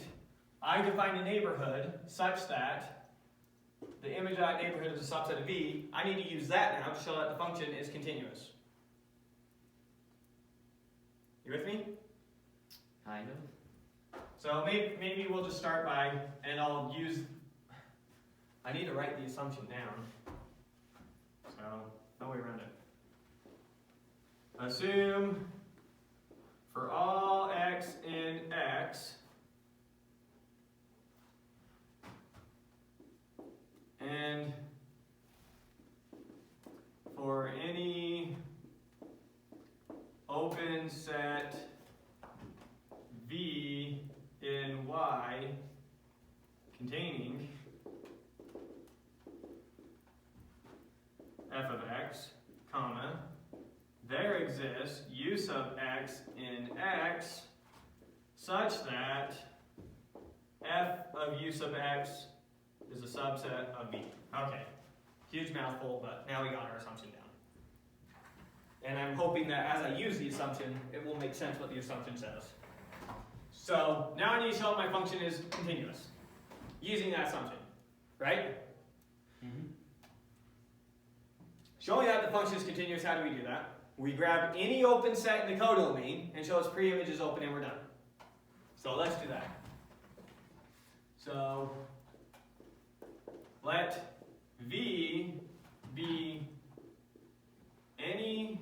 I can find a neighborhood such that the image of that neighborhood is a subset of v. I need to use that now to show that the function is continuous. You with me? Kind of. So maybe we'll just start by, and I'll use, I need to write the assumption down. So, no way around it. Assume for all x in X, and for any open set V in Y containing f of x, comma, there exists u sub x in X such that f of u sub x is a subset of V. Okay, huge mouthful, but now we got our assumption down. And I'm hoping that as I use the assumption, it will make sense what the assumption says. So now I need to show my function is continuous, using that assumption, right? Mm-hmm. Showing that the function is continuous, how do we do that? We grab any open set in the codomain and show its preimage is open and we're done. So let's do that. So let V be any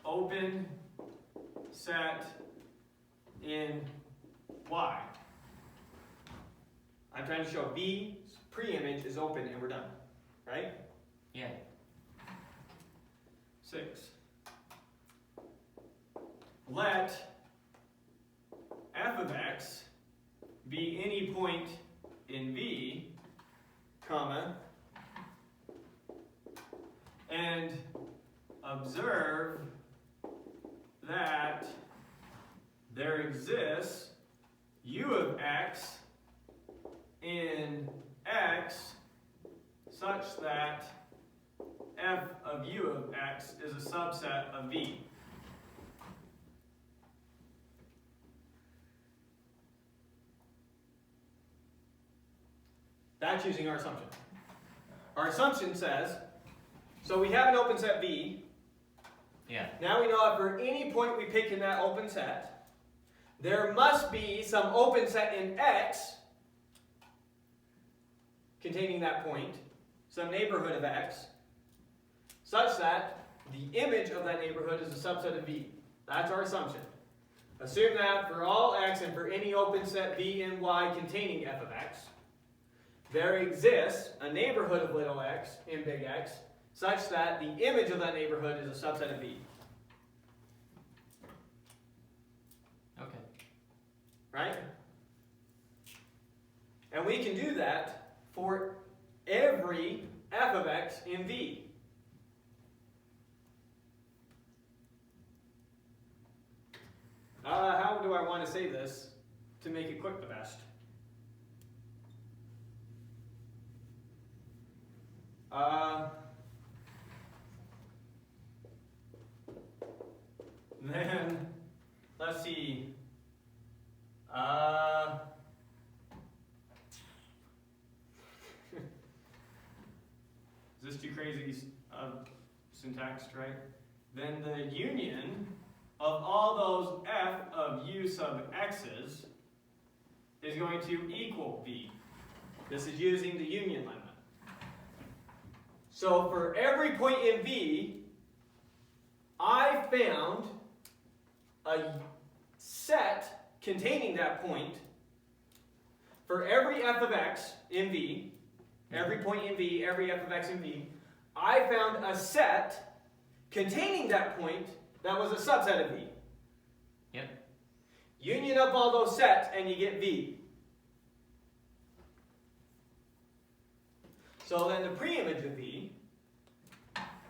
open set in Y. I'm trying to show V's preimage is open and we're done, right? Yeah. 6. Let f of x be any point in V, comma, and observe that there exists u of x in x such that f of u of x is a subset of V. That's using our assumption. Our assumption says, so we have an open set V. Yeah. Now we know that for any point we pick in that open set, there must be some open set in X containing that point, some neighborhood of X, such that the image of that neighborhood is a subset of V. That's our assumption. Assume that for all X and for any open set V in Y containing f of X, there exists a neighborhood of little x in big X such that the image of that neighborhood is a subset of V. Okay. Right? And we can do that for every f of x in V. How do I want to say this to make it quick the best? Then, let's see. Is this too crazy syntax, right? Then the union of all those f of u sub x's is going to equal V. This is using the union lemma. So for every point in V, I found a set containing that point for every f of x in V, every point in V, every f of x in V, I found a set containing that point that was a subset of V. Yep. Union up all those sets and you get V. So then the preimage of V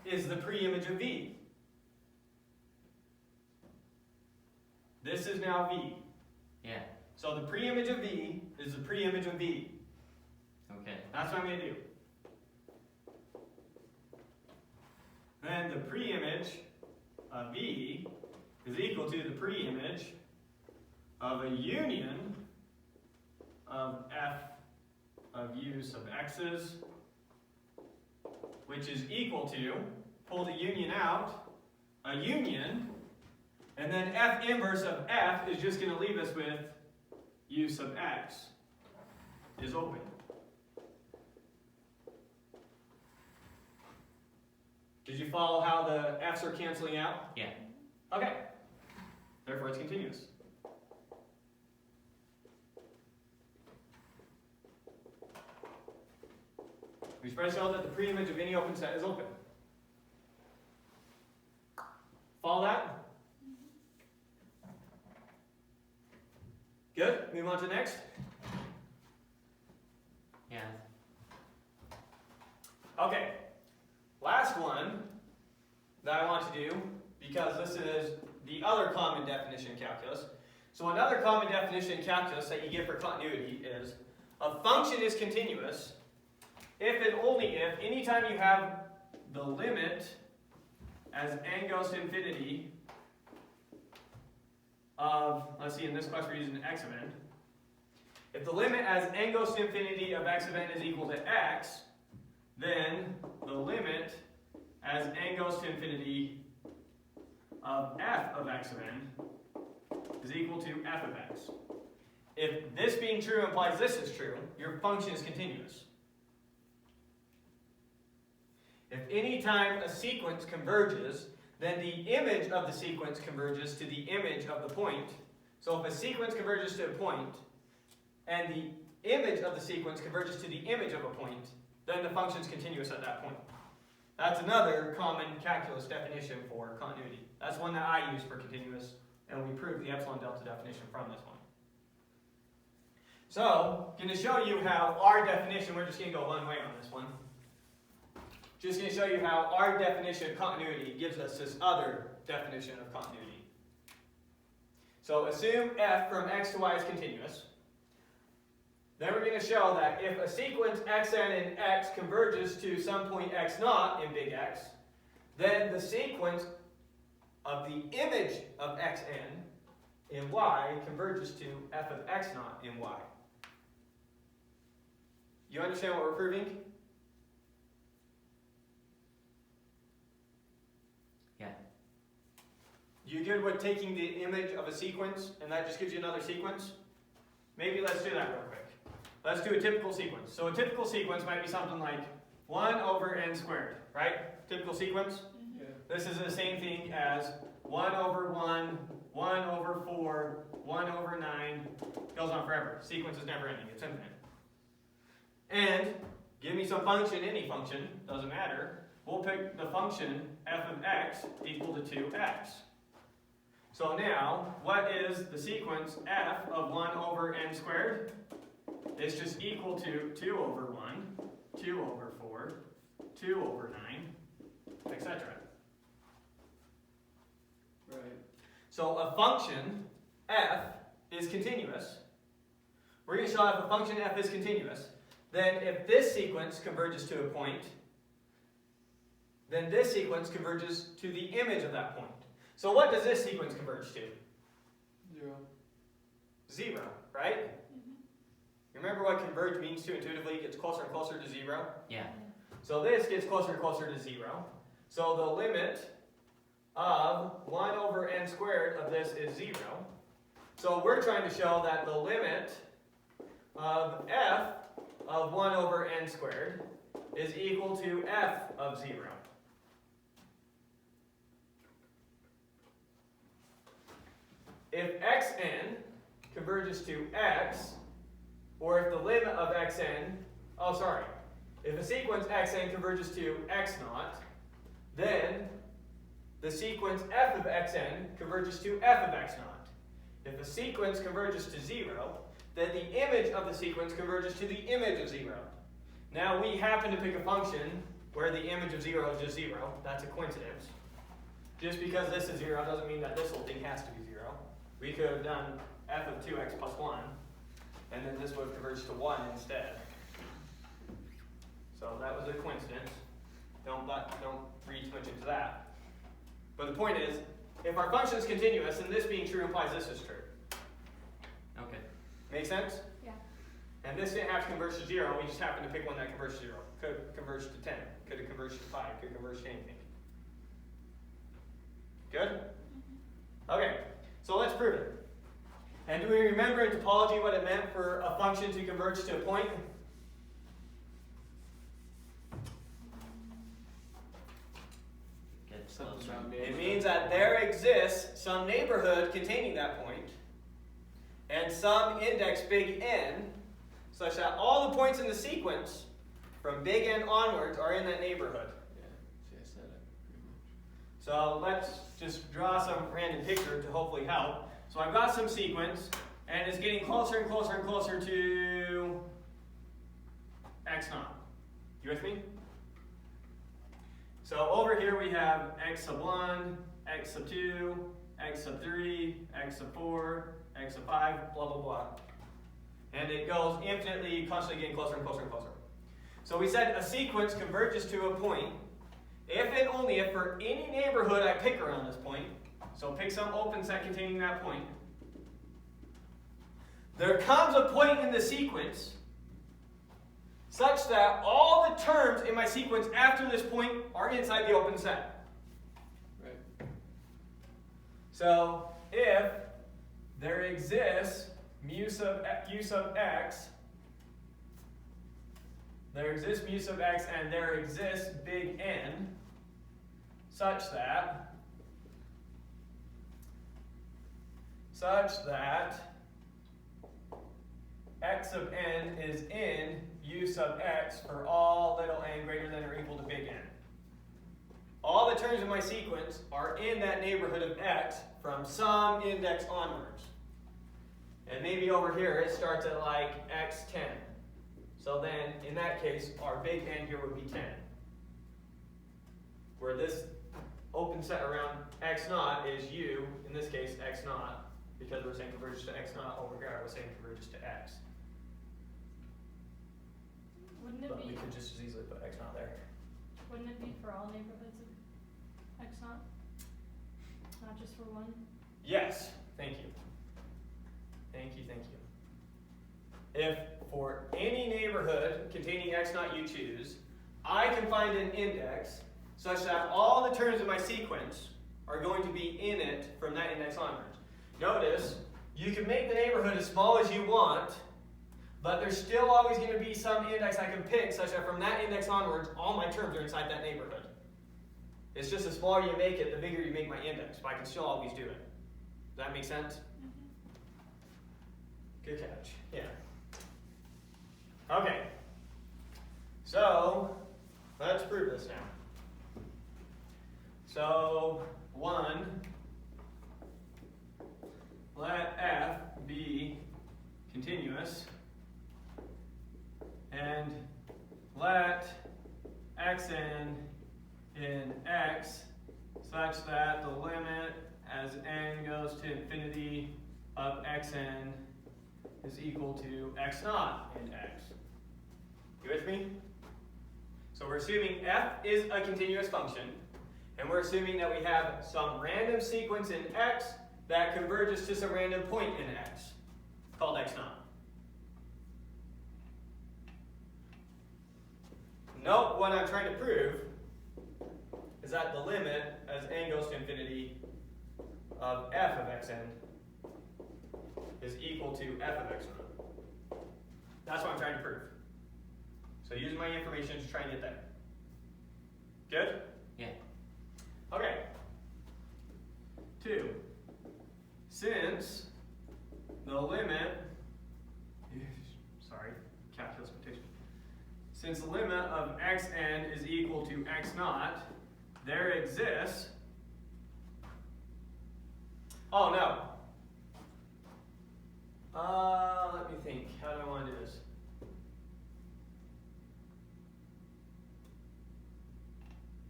is the preimage of V. This is now V. Yeah. So the preimage of V is the preimage of V. Okay. That's what I'm going to do. Then the preimage of V is equal to the preimage of a union of f of u sub x's, which is equal to, pull the union out, a union, and then f inverse of f is just going to leave us with u sub x is open. Did you follow how the f's are canceling out? Yeah. Okay. Therefore it's continuous. We first know that the preimage of any open set is open. Follow that? Good? Move on to the next. Yeah. Okay. Last one that I want to do, because this is the other common definition in calculus. So another common definition in calculus that you get for continuity is a function is continuous if and only if, anytime you have the limit as n goes to infinity of, let's see, in this question we're using x of n. If the limit as n goes to infinity of x of n is equal to x, then the limit as n goes to infinity of f of x of n is equal to f of x. if this being true implies this is true, your function is continuous. If any time a sequence converges, then the image of the sequence converges to the image of the point. So if a sequence converges to a point, and the image of the sequence converges to the image of a point, then the function is continuous at that point. That's another common calculus definition for continuity. That's one that I use for continuous, and we proved the epsilon delta definition from this one. So, I'm going to show you how our definition, we're just going to go one way on this one. Just going to show you how our definition of continuity gives us this other definition of continuity. So assume f from x to y is continuous. Then we're going to show that if a sequence xn in x converges to some point x naught in big X, then the sequence of the image of xn in y converges to f of x naught in y. You understand what we're proving? Yeah. You good with taking the image of a sequence and that just gives you another sequence? Maybe let's do that real quick. Let's do a typical sequence. So a typical sequence might be something like 1 over n squared, right? Typical sequence? Yeah. This is the same thing as 1 over 1, 1 over 4, 1 over 9, goes on forever. Sequence is never ending, it's infinite. And give me some function, any function, doesn't matter. We'll pick the function f of x equal to 2x. So now, what is the sequence f of 1 over n squared? It's just equal to 2 over 1, 2 over 4, 2 over 9, etc. Right. So a function f is continuous. We're going to show if a function f is continuous, then if this sequence converges to a point, then this sequence converges to the image of that point. So what does this sequence converge to? 0. 0, right? You remember what converge means to intuitively? It gets closer and closer to 0. Yeah. So this gets closer and closer to 0. So the limit of 1 over n squared of this is 0. So we're trying to show that the limit of f of 1 over n squared is equal to f of 0. If xn converges to x, or if the limit of xn, if a sequence xn converges to x naught, then the sequence f of xn converges to f of x naught. If a sequence converges to 0, then the image of the sequence converges to the image of 0. Now we happen to pick a function where the image of 0 is just 0. That's a coincidence. Just because this is 0 doesn't mean that this whole thing has to be 0. We could have done f of 2x plus 1, and then this would have converged to 1 instead. So that was a coincidence. Don't read too much into that. But the point is, if our function is continuous, then this being true implies this is true. Okay. Make sense? Yeah. And this didn't have to converge to 0, we just happened to pick one that converged to 0. Could converge to 10, could have converged to 5, could converge to anything. Good? Okay, so let's prove it. And do we remember in topology what it meant for a function to converge to a point? Get Something closer. about It means that there exists some neighborhood containing that point, and some index big N, such that all the points in the sequence from big N onwards are in that neighborhood. Yeah. See, I said it pretty much. So let's just draw some random picture to hopefully help. So I've got some sequence, and it's getting closer and closer and closer to x naught. You with me? So over here we have x sub 1, x sub 2, x sub 3, x sub 4, x sub 5, blah, blah, blah. And it goes infinitely, constantly getting closer and closer and closer. So we said a sequence converges to a point if and only if for any neighborhood I pick around this point, so pick some open set containing that point, there comes a point in the sequence such that all the terms in my sequence after this point are inside the open set. Right. So if there exists mu sub x, there exists mu sub x and there exists big N such that x sub n is in u sub x for all little n greater than or equal to big N. All the terms in my sequence are in that neighborhood of x from some index onwards. And maybe over here it starts at like x10. So then, in that case, our big N here would be 10. Where this open set around x naught is u, in this case, x naught, because we're saying converges to x naught. Over here, I was saying converges to x. Wouldn't it But be? we could just as easily put x naught there. Wouldn't it be for all neighborhoods of x naught? Not just for one? Yes, thank you. Thank you, thank you. If for any neighborhood containing x naught you choose, I can find an index such that all the terms in my sequence are going to be in it from that index onwards. Notice, you can make the neighborhood as small as you want, but there's still always going to be some index I can pick such that from that index onwards, all my terms are inside that neighborhood. It's just the smaller you make it, the bigger you make my index, but I can still always do it. Does that make sense? Good catch. Yeah. Okay. So, let's prove this now. So, 1, let f be continuous, and let xn in x such that the limit as n goes to infinity of xn is equal to x naught in x. You with me? So we're assuming f is a continuous function, and we're assuming that we have some random sequence in x that converges to some random point in x, called x naught. Note what I'm trying to prove is that the limit as n goes to infinity of f of xn is equal to f of x naught. That's what I'm trying to prove. So using my information to try and get there. Good? Yeah. Okay. 2. Since the limit, sorry, calculus notation. Since the limit of xn is equal to x naught, there exists, oh no. Let me think. How do I want to do this?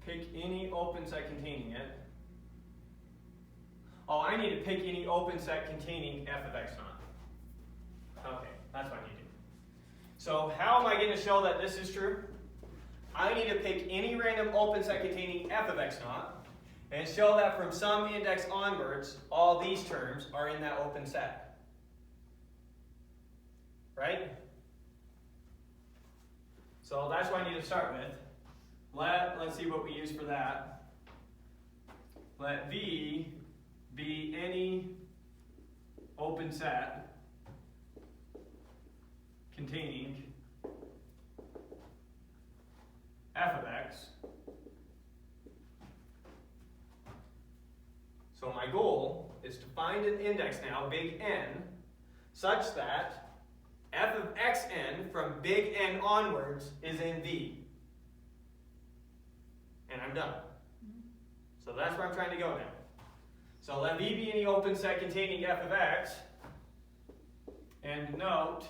Pick any open set containing it. Oh, I need to pick any open set containing f of x naught. Okay, that's what I need to do. So how am I going to show that this is true? I need to pick any random open set containing f of x naught and show that from some index onwards, all these terms are in that open set. Right? So that's what I need to start with. Let's see what we use for that. Let V be any open set containing f of x. So my goal is to find an index now, big N, such that f of xn from big N onwards is in V. And I'm done. So that's where I'm trying to go now. So let V be any open set containing f of x. And note,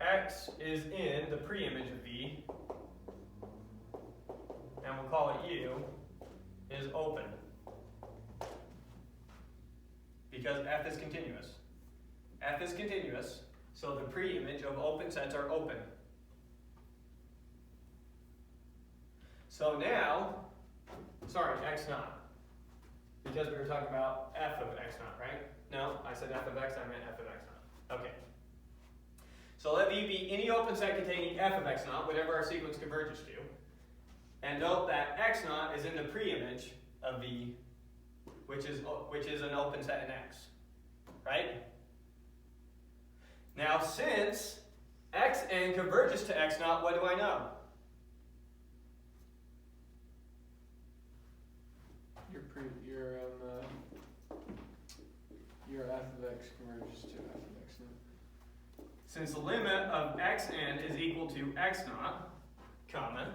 x is in the preimage of V. And we'll call it U, is open. Because f is continuous. F is continuous, so the preimage of open sets are open. So now, sorry, x naught. Because we were talking about f of x naught, right? No, I said f of x, I meant f of x naught. Okay. So let V be any open set containing f of x naught, whatever our sequence converges to. And note that x naught is in the preimage of V, which is an open set in x. right? Now, since xn converges to x naught, what do I know? Your f of x converges to f of x naught. Since the limit of xn is equal to x naught, comma,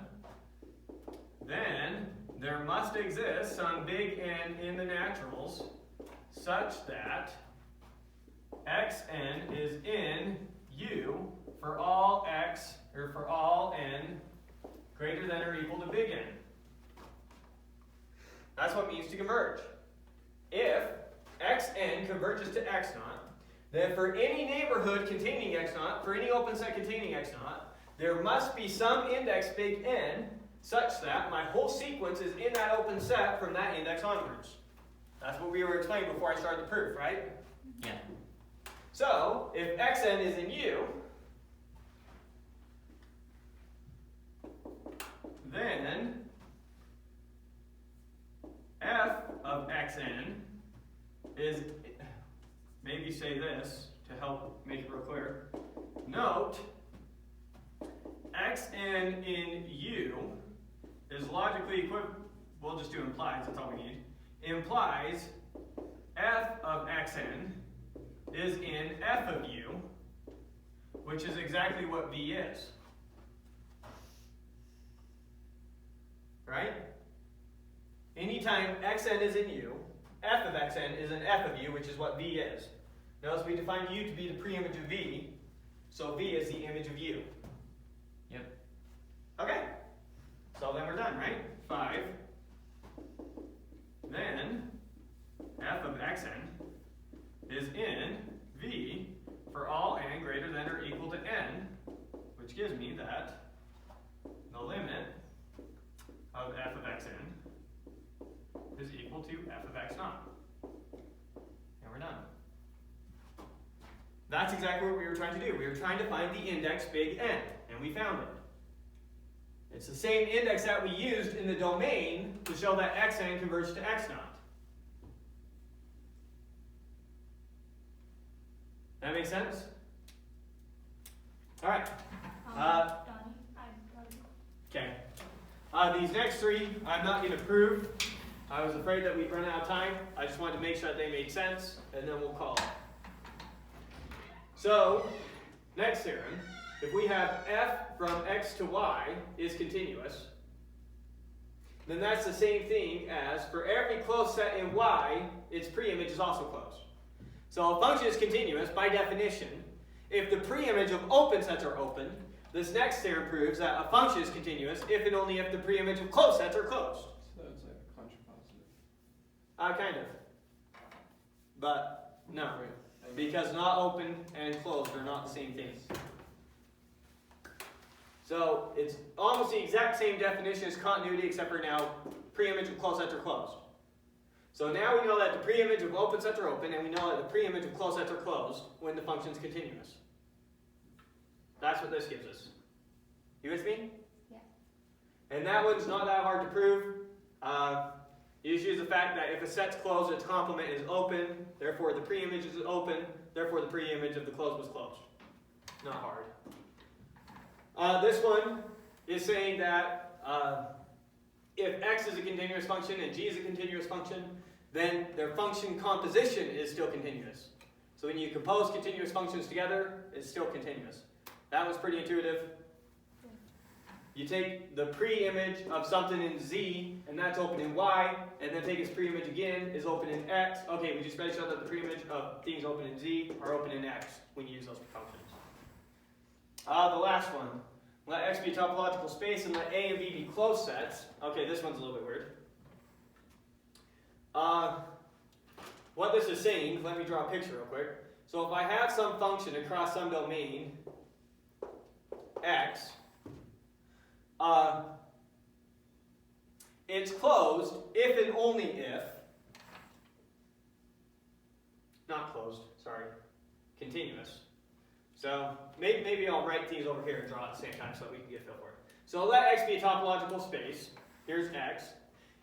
then there must exist some big N in the naturals such that xn is in U for all x, or for all n greater than or equal to big N. That's what it means to converge. If xn converges to x naught, then for any neighborhood containing x naught, for any open set containing x naught, there must be some index big N such that my whole sequence is in that open set from that index onwards. That's what we were explaining before I started the proof, right? Yeah. So, if xn is in U, then f of xn is, maybe say this to help make it real clear. Note, xn in U is logically equivalent, we'll just do implies, that's all we need. Implies f of xn is in f of U, which is exactly what v is. Right? Anytime xn is in U, f of xn is in f of U, which is what v is. Notice we defined U to be the preimage of v, so v is the image of U. Yep. Okay, so then we're done, right? 5. Then f of xn is in v for all n greater than or equal to n, which gives me that the limit of f of xn is equal to f of x naught. And we're done. That's exactly what we were trying to do. We were trying to find the index big N, and we found it. It's the same index that we used in the domain to show that xn converges to x naught. That makes sense? All right. Okay. These next 3, I'm not going to prove. I was afraid that we'd run out of time. I just wanted to make sure that they made sense, and then we'll call it. So, next theorem, if we have f from x to y is continuous, then that's the same thing as for every closed set in y, its preimage is also closed. So a function is continuous by definition if the preimage of open sets are open. This next theorem proves that a function is continuous if and only if the preimage of closed sets are closed. So it's like a contrapositive. Kind of. But no, Right. because not open and closed are not the same thing. So it's almost the exact same definition as continuity, except for now preimage of closed sets are closed. So now we know that the preimage of open sets are open, and we know that the preimage of closed sets are closed when the function is continuous. That's what this gives us. You with me? Yeah. And that one's not that hard to prove. You just use the fact that if a set's closed, its complement is open, therefore the preimage is open, therefore the preimage of the closed was closed. Not hard. This one is saying that if x is a continuous function and g is a continuous function, then their function composition is still continuous. So when you compose continuous functions together, it's still continuous. That was pretty intuitive. You take the preimage of something in z, and that's open in y, and then take its preimage again, is open in x. Okay, we just better show that the preimage of things open in z are open in x when you use those functions. The last one. Let x be a topological space and let A and B be closed sets. Okay, this one's a little bit weird. What this is saying, let me draw a picture real quick. So if I have some function across some domain, x, it's closed if and only if, not closed, sorry, continuous. So maybe I'll write these over here and draw at the same time so that we can get a feel for it. So let x be a topological space, here's x,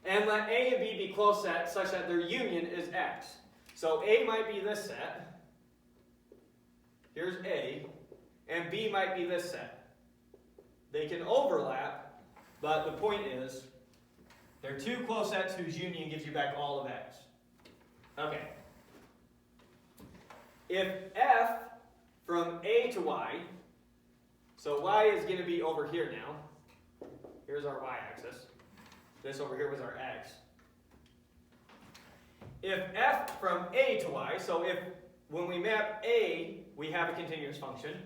and let A and B be closed sets such that their union is x. So A might be this set, here's A, and B might be this set. They can overlap, but the point is, they're two close sets whose union gives you back all of X. Okay. If F from A to Y, so Y is going to be over here now. Here's our y-axis. This over here was our x. If f from a to y, so if when we map a, we have a continuous function,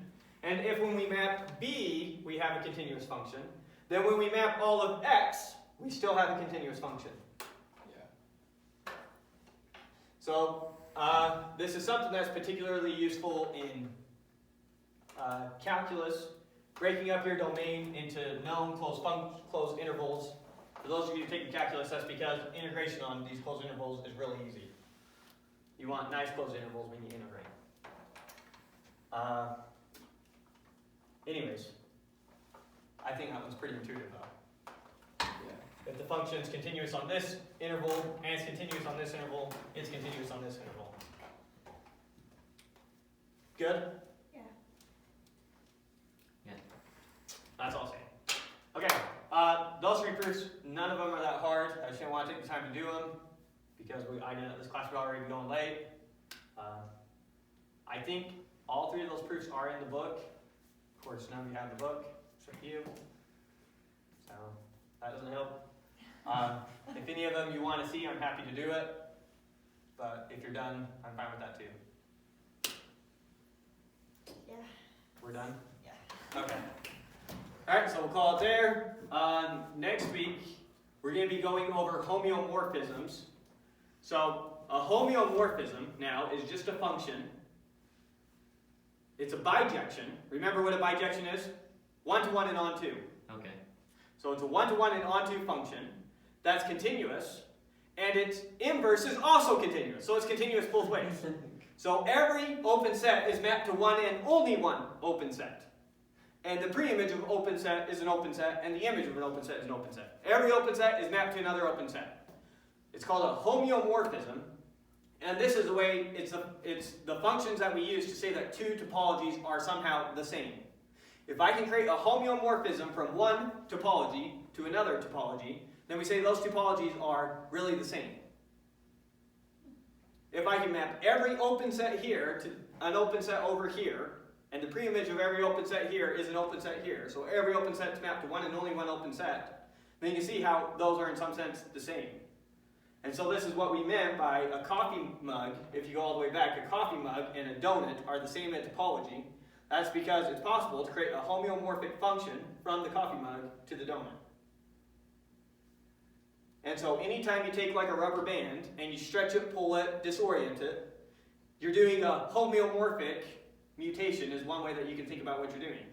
and if when we map b, we have a continuous function, then when we map all of x, we still have a continuous function. Yeah. So this is something that's particularly useful in calculus, breaking up your domain into known closed intervals. For those of you taking calculus, that's because integration on these closed intervals is really easy. You want nice closed intervals when you integrate. Anyways, I think that one's pretty intuitive though. Yeah. If the function is continuous on this interval, and it's continuous on this interval, it's continuous on this interval. Good? Yeah. Yeah. That's all I'm saying. Okay, those three proofs, none of them are that hard. I just didn't want to take the time to do them because I knew that this class would already be going late. I think all three of those proofs are in the book. Of course, none of you have the book, except you. So that doesn't help. If any of them you want to see, I'm happy to do it. But if you're done, I'm fine with that too. Yeah. We're done? Yeah. Okay. Alright, so we'll call it there. Next week, we're going to be going over homeomorphisms. So, a homeomorphism now is just a function. It's a bijection. Remember what a bijection is? 1-to-1 and onto. Okay. So it's a 1-to-1 and onto function that's continuous, and its inverse is also continuous. So it's continuous both ways. So every open set is mapped to one and only one open set. And the preimage of open set is an open set, and the image of an open set is an open set. Every open set is mapped to another open set. It's called a homeomorphism, and this is the way it's the functions that we use to say that two topologies are somehow the same. If I can create a homeomorphism from one topology to another topology, then we say those topologies are really the same. If I can map every open set here to an open set over here, and the preimage of every open set here is an open set here, so every open set is mapped to one and only one open set, then you can see how those are in some sense the same. And so this is what we meant by a coffee mug. If you go all the way back, a coffee mug and a donut are the same in topology. That's because it's possible to create a homeomorphic function from the coffee mug to the donut. And so anytime you take like a rubber band and you stretch it, pull it, disorient it, you're doing a homeomorphic mutation is one way that you can think about what you're doing.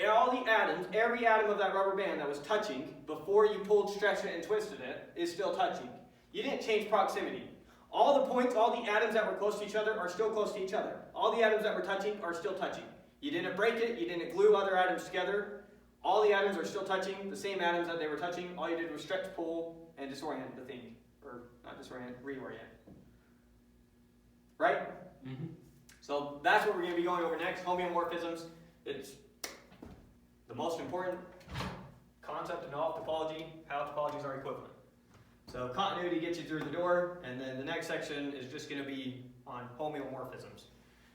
All the atoms, every atom of that rubber band that was touching before you pulled, stretched it, and twisted it is still touching. You didn't change proximity. All the points, all the atoms that were close to each other are still close to each other. All the atoms that were touching are still touching. You didn't break it, you didn't glue other atoms together. All the atoms are still touching, the same atoms that they were touching. All you did was stretch, pull, and disorient the thing. Or not disorient, reorient. Right? Mm-hmm. So that's what we're going to be going over next, homeomorphisms. It's the most important concept in all of topology, how topologies are equivalent. So continuity gets you through the door, and then the next section is just going to be on homeomorphisms.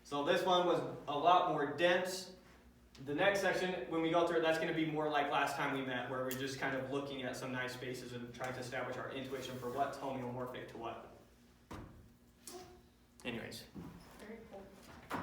So this one was a lot more dense. The next section, when we go through it, that's going to be more like last time we met, where we're just kind of looking at some nice spaces and trying to establish our intuition for what's homeomorphic to what. Anyways. Very cool.